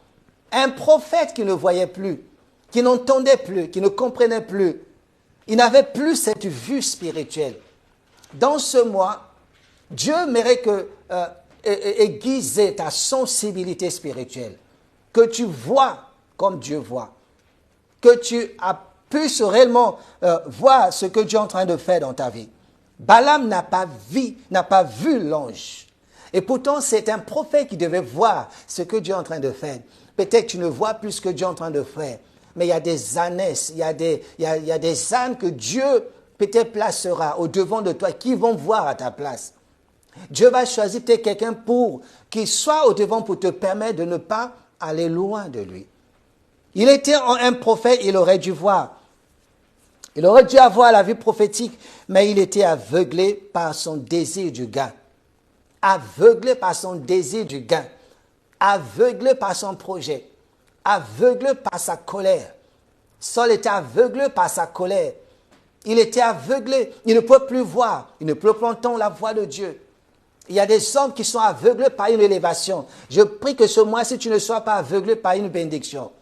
Speaker 1: Un prophète qui ne voyait plus, qui n'entendait plus, qui ne comprenait plus. Il n'avait plus cette vue spirituelle. Dans ce mois, Dieu mérite que aiguiser ta sensibilité spirituelle. Que tu vois comme Dieu voit. Que tu puisses réellement voir ce que Dieu est en train de faire dans ta vie. Balaam n'a pas vu l'ange. Et pourtant, c'est un prophète qui devait voir ce que Dieu est en train de faire. Peut-être que tu ne vois plus ce que Dieu est en train de faire. Mais il y a des ânesses, il y a des ânes que Dieu peut-être placera au devant de toi qui vont voir à ta place. Dieu va choisir peut-être quelqu'un pour qu'il soit au devant pour te permettre de ne pas aller loin de lui. Il était un prophète, il aurait dû voir. Il aurait dû avoir la vie prophétique, mais il était aveuglé par son désir du gain. Aveuglé par son désir du gain. Aveuglé par son projet. Aveuglé par sa colère. Saul était aveuglé par sa colère. Il était aveuglé. Il ne peut plus voir. Il ne peut plus entendre la voix de Dieu. Il y a des hommes qui sont aveuglés par une élévation. Je prie que ce mois-ci, tu ne sois pas aveuglé par une bénédiction.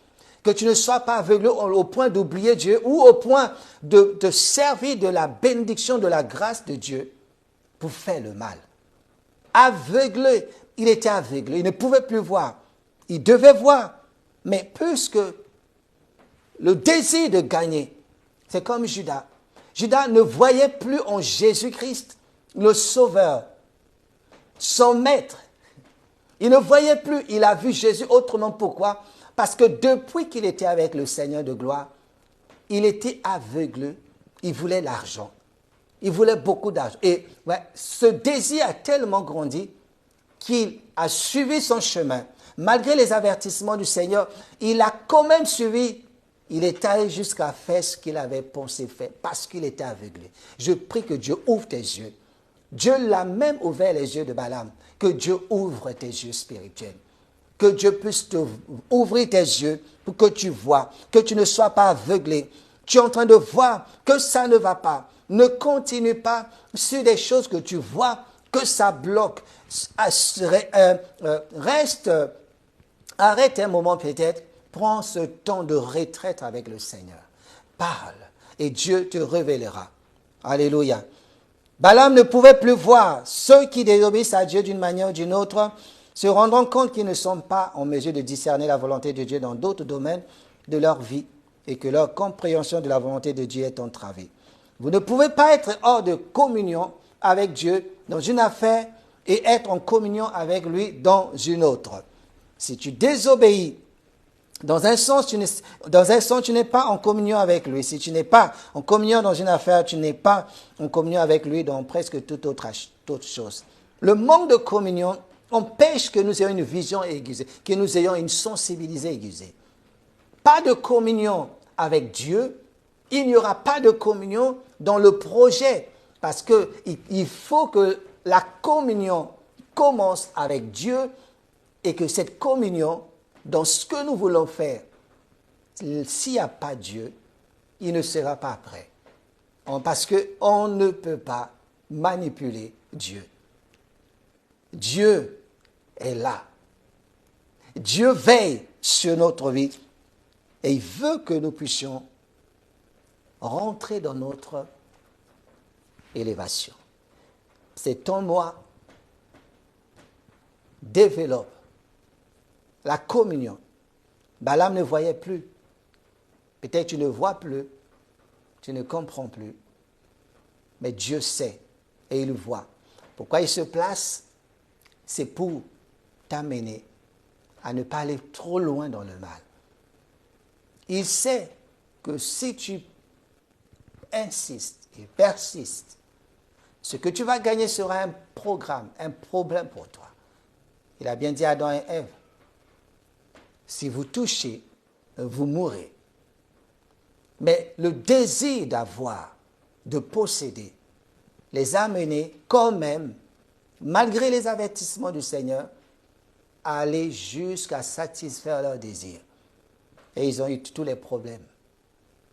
Speaker 1: Que tu ne sois pas aveuglé au point d'oublier Dieu ou au point de te servir de la bénédiction, de la grâce de Dieu pour faire le mal. Aveuglé, il était aveuglé, il ne pouvait plus voir. Il devait voir, mais puisque le désir de gagner, c'est comme Judas. Judas ne voyait plus en Jésus-Christ le Sauveur, son maître. Il ne voyait plus, il a vu Jésus autrement. Pourquoi? Parce que depuis qu'il était avec le Seigneur de gloire, il était aveuglé, il voulait l'argent. Il voulait beaucoup d'argent. Et ce désir a tellement grandi qu'il a suivi son chemin. Malgré les avertissements du Seigneur, il a quand même suivi. Il est allé jusqu'à faire ce qu'il avait pensé faire parce qu'il était aveuglé. Je prie que Dieu ouvre tes yeux. Dieu l'a même ouvert les yeux de Balaam. Que Dieu ouvre tes yeux spirituels. Que Dieu puisse ouvrir tes yeux pour que tu vois, que tu ne sois pas aveuglé. Tu es en train de voir que ça ne va pas. Ne continue pas sur des choses que tu vois, que ça bloque. Reste, arrête un moment peut-être, prends ce temps de retraite avec le Seigneur. Parle et Dieu te révélera. Alléluia. Balaam ne pouvait plus voir. Ceux qui désobéissent à Dieu d'une manière ou d'une autre se rendront compte qu'ils ne sont pas en mesure de discerner la volonté de Dieu dans d'autres domaines de leur vie et que leur compréhension de la volonté de Dieu est entravée. Vous ne pouvez pas être hors de communion avec Dieu dans une affaire et être en communion avec lui dans une autre. Si tu désobéis, dans un sens, tu n'es pas en communion avec lui. Si tu n'es pas en communion dans une affaire, tu n'es pas en communion avec lui dans presque toute autre chose. Le manque de communion empêche que nous ayons une vision aiguisée, que nous ayons une sensibilité aiguisée. Pas de communion avec Dieu, il n'y aura pas de communion dans le projet, parce qu'il faut que la communion commence avec Dieu et que cette communion, dans ce que nous voulons faire, s'il n'y a pas Dieu, il ne sera pas prêt. Parce qu'on ne peut pas manipuler Dieu. Dieu est là. Dieu veille sur notre vie et il veut que nous puissions rentrer dans notre élévation. C'est en moi, développe la communion. Balaam ne voyait plus. Peut-être tu ne vois plus, tu ne comprends plus. Mais Dieu sait et il voit. Pourquoi il se place? C'est pour t'amener à ne pas aller trop loin dans le mal. Il sait que si tu insistes et persistes, ce que tu vas gagner sera un problème pour toi. Il a bien dit à Adam et Ève, si vous touchez, vous mourrez. Mais le désir d'avoir, de posséder, les a menés quand même, malgré les avertissements du Seigneur, à aller jusqu'à satisfaire leurs désirs. Et ils ont eu tous les problèmes.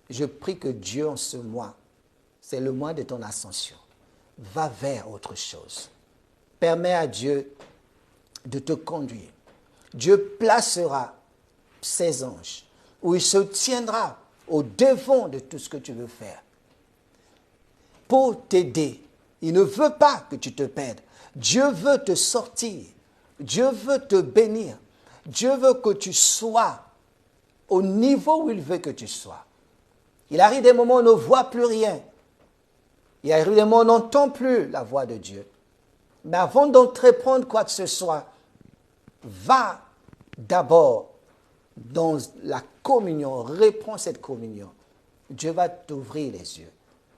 Speaker 1: je prie que Dieu en ce mois, c'est le mois de ton ascension, va vers autre chose. Permets à Dieu de te conduire. Dieu placera ses anges où il se tiendra au devant de tout ce que tu veux faire pour t'aider. Il ne veut pas que tu te perdes. Dieu veut te sortir. Dieu veut te bénir. Dieu veut que tu sois au niveau où il veut que tu sois. Il arrive des moments où on ne voit plus rien. Il arrive des moments où on n'entend plus la voix de Dieu. Mais avant d'entreprendre quoi que ce soit, va d'abord dans la communion, réponds cette communion. Dieu va t'ouvrir les yeux.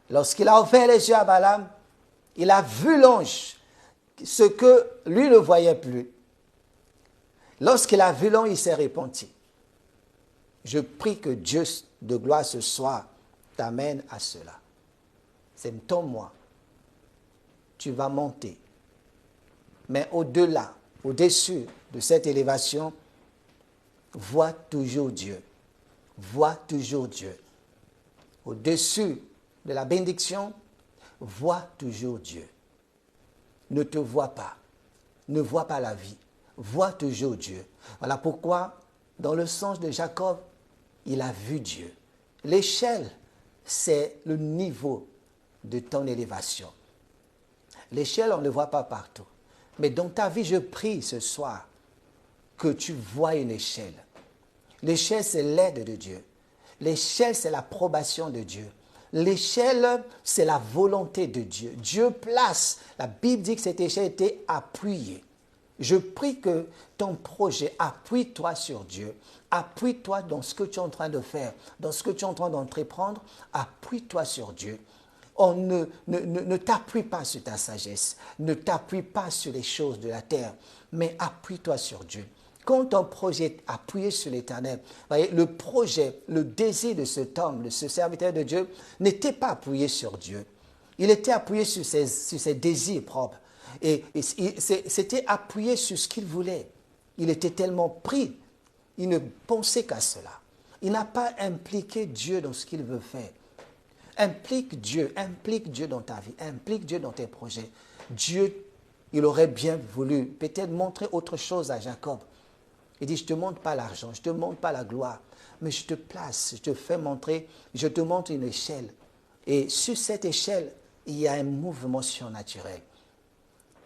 Speaker 1: Lorsqu'il a ouvert les yeux à Balaam, il a vu l'ange, ce que lui ne voyait plus. Lorsqu'il a vu l'ange, il s'est repenti. Je prie que Dieu de gloire ce soir t'amène à cela. C'est ton mois. Tu vas monter. Mais au-delà, au-dessus de cette élévation, vois toujours Dieu. Vois toujours Dieu. Au-dessus de la bénédiction, vois toujours Dieu. Ne te vois pas. Ne vois pas la vie. Vois toujours Dieu. Voilà pourquoi, dans le sens de Jacob, il a vu Dieu. L'échelle, c'est le niveau de ton élévation. L'échelle, on ne le voit pas partout. Mais dans ta vie, je prie ce soir que tu vois une échelle. L'échelle, c'est l'aide de Dieu. L'échelle, c'est l'approbation de Dieu. L'échelle, c'est la volonté de Dieu. Dieu place, la Bible dit que cette échelle était appuyée. Je prie que ton projet, appuie-toi sur Dieu. Appuie-toi dans ce que tu es en train de faire, dans ce que tu es en train d'entreprendre. Appuie-toi sur Dieu. On ne t'appuie pas sur ta sagesse, ne t'appuie pas sur les choses de la terre, mais appuie-toi sur Dieu. Quand ton projet est appuyé sur l'Éternel, voyez, le projet, le désir de cet homme, de ce serviteur de Dieu, n'était pas appuyé sur Dieu. Il était appuyé sur ses désirs propres. Et c'était appuyé sur ce qu'il voulait. Il était tellement pris, il ne pensait qu'à cela. Il n'a pas impliqué Dieu dans ce qu'il veut faire. Implique Dieu dans ta vie, implique Dieu dans tes projets. Dieu, il aurait bien voulu peut-être montrer autre chose à Jacob. Il dit, je ne te montre pas l'argent, je ne te montre pas la gloire, mais je te place, je te fais montrer, je te montre une échelle. Et sur cette échelle, il y a un mouvement surnaturel.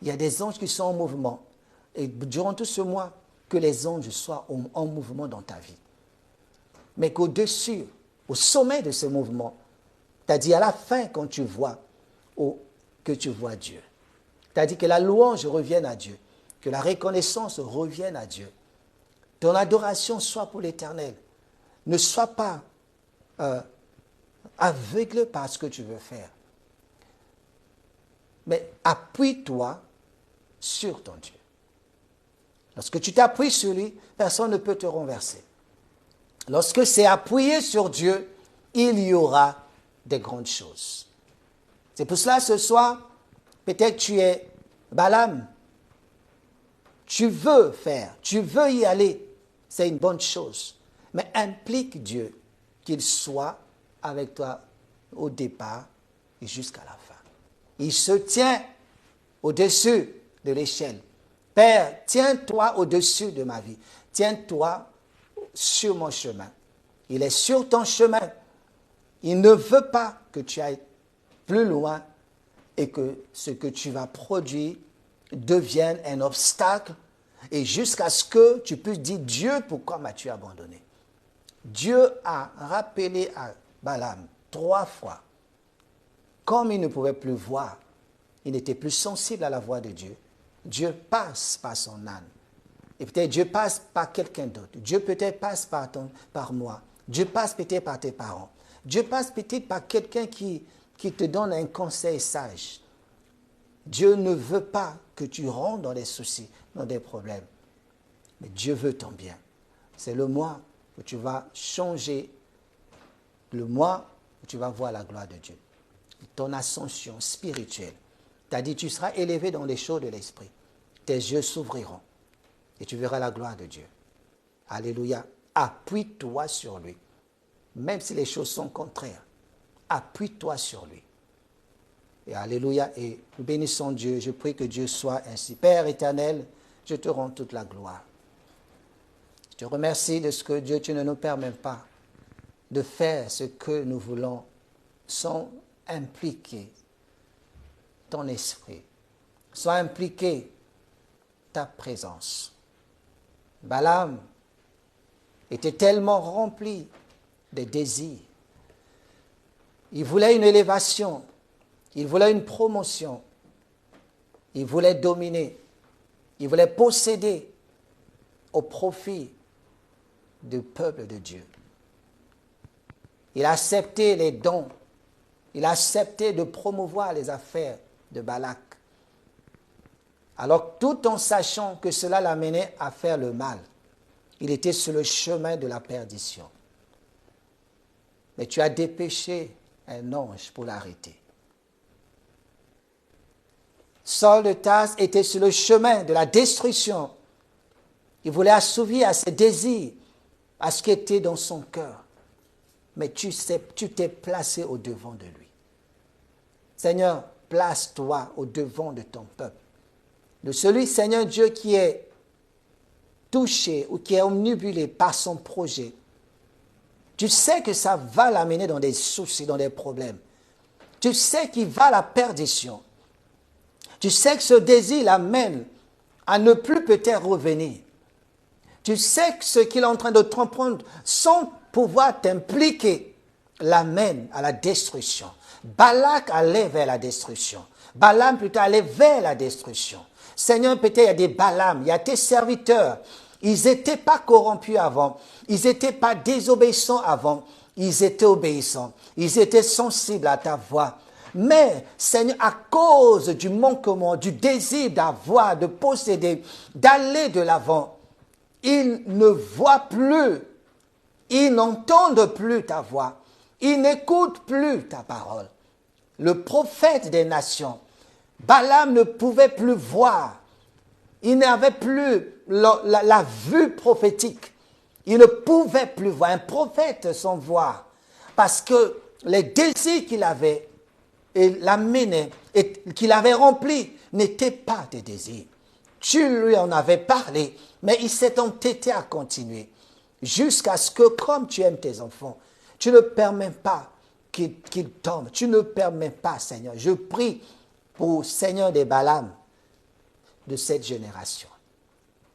Speaker 1: Il y a des anges qui sont en mouvement. Et durant tout ce mois, que les anges soient en mouvement dans ta vie. Mais qu'au-dessus, au sommet de ce mouvement, c'est-à-dire à la fin, quand tu vois, que tu vois Dieu. C'est-à-dire que la louange revienne à Dieu, que la reconnaissance revienne à Dieu. Ton adoration soit pour l'Éternel. Ne sois pas aveugle par ce que tu veux faire. Mais appuie-toi sur ton Dieu. Lorsque tu t'appuies sur lui, personne ne peut te renverser. Lorsque c'est appuyé sur Dieu, il y aura des grandes choses. C'est pour cela, ce soir, peut-être tu es Balaam. Tu veux faire, tu veux y aller. C'est une bonne chose. Mais implique Dieu qu'il soit avec toi au départ et jusqu'à la fin. Il se tient au-dessus de l'échelle. Père, tiens-toi au-dessus de ma vie. Tiens-toi sur mon chemin. Il est sur ton chemin. Il ne veut pas que tu ailles plus loin et que ce que tu vas produire devienne un obstacle et jusqu'à ce que tu puisses dire, Dieu, pourquoi m'as-tu abandonné? Dieu a rappelé à Balaam 3 fois. Comme il ne pouvait plus voir, il n'était plus sensible à la voix de Dieu. Dieu passe par son âne. Et peut-être Dieu passe par quelqu'un d'autre. Dieu peut-être passe par moi. Dieu passe peut-être par tes parents. Dieu passe peut-être par quelqu'un qui te donne un conseil sage. Dieu ne veut pas que tu rentres dans des soucis, dans des problèmes. Mais Dieu veut ton bien. C'est le mois où tu vas changer, le mois où tu vas voir la gloire de Dieu. Ton ascension spirituelle. Tu as dit, tu seras élevé dans les choses de l'esprit. Tes yeux s'ouvriront et tu verras la gloire de Dieu. Alléluia. Appuie-toi sur lui. même si les choses sont contraires. Appuie-toi sur lui. Et alléluia, et nous bénissons Dieu. Je prie que Dieu soit ainsi. Père éternel, je te rends toute la gloire. Je te remercie de ce que Dieu, tu ne nous permets pas de faire ce que nous voulons sans impliquer ton esprit, sans impliquer ta présence. Balaam était tellement rempli de désirs. Il voulait une élévation, il voulait une promotion, il voulait dominer, il voulait posséder au profit du peuple de Dieu. Il a accepté les dons, il a accepté de promouvoir les affaires de Balak. Alors, tout en sachant que cela l'amenait à faire le mal, il était sur le chemin de la perdition. Mais tu as dépêché un ange pour l'arrêter. Saul de Tarse était sur le chemin de la destruction. Il voulait assouvir à ses désirs, à ce qui était dans son cœur. Mais tu t'es placé au devant de lui. Seigneur, place-toi au devant de ton peuple. De celui, Seigneur Dieu, qui est touché ou qui est omnibulé par son projet. Tu sais que ça va l'amener dans des soucis, dans des problèmes. Tu sais qu'il va à la perdition. Tu sais que ce désir l'amène à ne plus peut-être revenir. Tu sais que ce qu'il est en train de t'emprunter sans pouvoir t'impliquer l'amène à la destruction. Balak allait vers la destruction. Balaam plutôt allait vers la destruction. Seigneur, peut-être il y a des Balaam, il y a tes serviteurs. Ils n'étaient pas corrompus avant. Ils n'étaient pas désobéissants avant. Ils étaient obéissants. Ils étaient sensibles à ta voix. Mais, Seigneur, à cause du manquement, du désir d'avoir, de posséder, d'aller de l'avant, ils ne voient plus, ils n'entendent plus ta voix, ils n'écoutent plus ta parole. Le prophète des nations, Balaam ne pouvait plus voir, il n'avait plus la vue prophétique, il ne pouvait plus voir, un prophète sans voir, parce que les désirs qu'il avait, et l'amenait, et qu'il avait rempli, n'étaient pas des désirs. Tu lui en avais parlé, mais il s'est entêté à continuer. Jusqu'à ce que, comme tu aimes tes enfants, tu ne permets pas qu'ils tombent. Tu ne permets pas, Seigneur. Je prie pour Seigneur des Balaam de cette génération.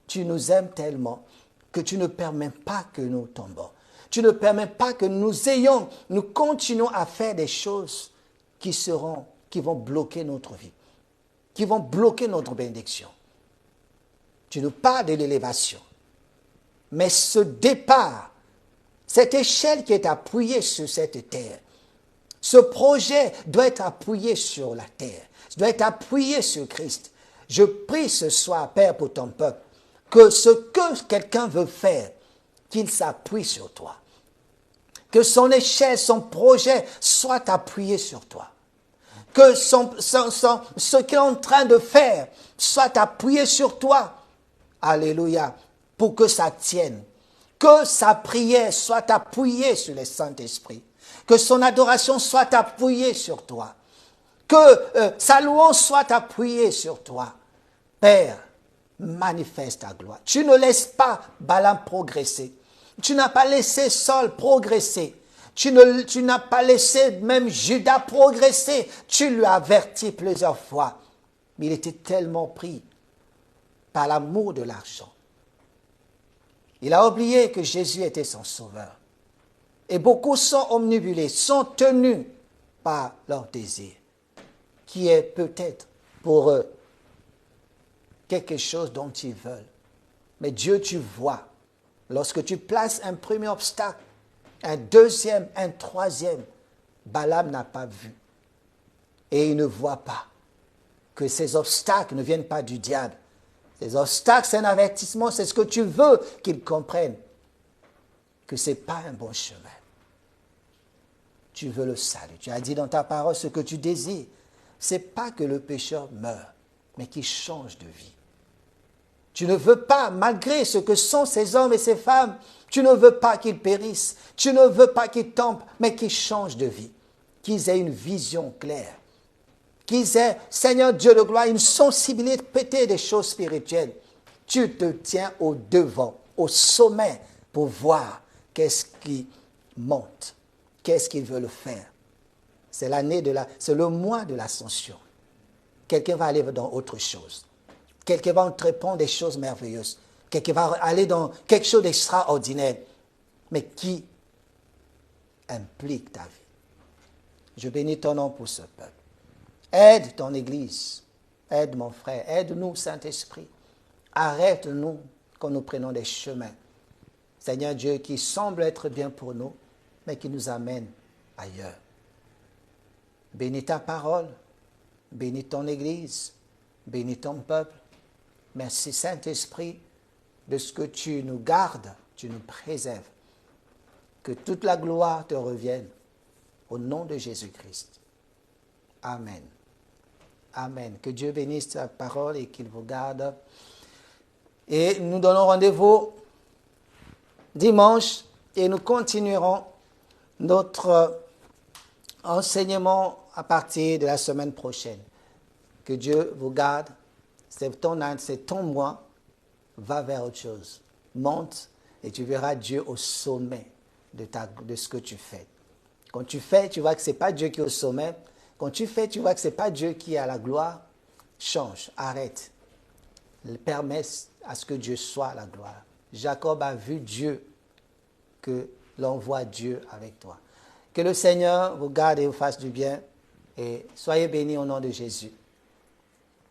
Speaker 1: Tu nous aimes tellement que tu ne permets pas que nous tombons. Tu ne permets pas que nous continuons à faire des choses qui vont bloquer notre vie, qui vont bloquer notre bénédiction. Tu nous parles de l'élévation. Mais ce départ, cette échelle qui est appuyée sur cette terre, ce projet doit être appuyé sur la terre, doit être appuyé sur Christ. Je prie ce soir, Père, pour ton peuple, que ce que quelqu'un veut faire, qu'il s'appuie sur toi. Que son échelle, son projet soit appuyé sur toi. Que ce qu'il est en train de faire soit appuyé sur toi. Alléluia. Pour que ça tienne. Que sa prière soit appuyée sur le Saint-Esprit. Que son adoration soit appuyée sur toi. Que sa louange soit appuyée sur toi. Père, manifeste ta gloire. Tu ne laisses pas Balaam progresser. Tu n'as pas laissé Saul progresser. Tu n'as pas laissé même Judas progresser. Tu lui as averti plusieurs fois. Mais il était tellement pris par l'amour de l'argent. Il a oublié que Jésus était son sauveur. Et beaucoup sont omnibulés, sont tenus par leur désir, qui est peut-être pour eux quelque chose dont ils veulent. Mais Dieu, tu vois, lorsque tu places un premier obstacle, un deuxième, un troisième, Balaam n'a pas vu. Et il ne voit pas que ces obstacles ne viennent pas du diable. Ces obstacles, c'est un avertissement, c'est ce que tu veux qu'ils comprennent. Que ce n'est pas un bon chemin. Tu veux le salut. Tu as dit dans ta parole ce que tu désires. Ce n'est pas que le pécheur meure, mais qu'il change de vie. Tu ne veux pas, malgré ce que sont ces hommes et ces femmes, tu ne veux pas qu'ils périssent, tu ne veux pas qu'ils tombent, mais qu'ils changent de vie, qu'ils aient une vision claire, qu'ils aient, Seigneur Dieu de gloire, une sensibilité des choses spirituelles. Tu te tiens au devant, au sommet, pour voir qu'est-ce qui monte, qu'est-ce qu'ils veulent faire. C'est c'est le mois de l'ascension. Quelqu'un va aller dans autre chose. Quelqu'un va entreprendre des choses merveilleuses. Quelqu'un va aller dans quelque chose d'extraordinaire, mais qui implique ta vie. Je bénis ton nom pour ce peuple. Aide ton Église. Aide mon frère. Aide-nous, Saint-Esprit. Arrête-nous quand nous prenons des chemins. Seigneur Dieu, qui semble être bien pour nous, mais qui nous amène ailleurs. Bénis ta parole. Bénis ton Église. Bénis ton peuple. Merci, Saint-Esprit, de ce que tu nous gardes, tu nous préserves. Que toute la gloire te revienne. Au nom de Jésus-Christ. Amen. Amen. Que Dieu bénisse ta parole et qu'il vous garde. Et nous donnons rendez-vous dimanche et nous continuerons notre enseignement à partir de la semaine prochaine. Que Dieu vous garde. C'est ton mois. Va vers autre chose. Monte et tu verras Dieu au sommet de ce que tu fais. Quand tu fais, tu vois que ce n'est pas Dieu qui est au sommet. Quand tu fais, tu vois que ce n'est pas Dieu qui est à la gloire. Change, arrête. Permets à ce que Dieu soit à la gloire. Jacob a vu Dieu, que l'on voit Dieu avec toi. Que le Seigneur vous garde et vous fasse du bien. Et soyez bénis au nom de Jésus.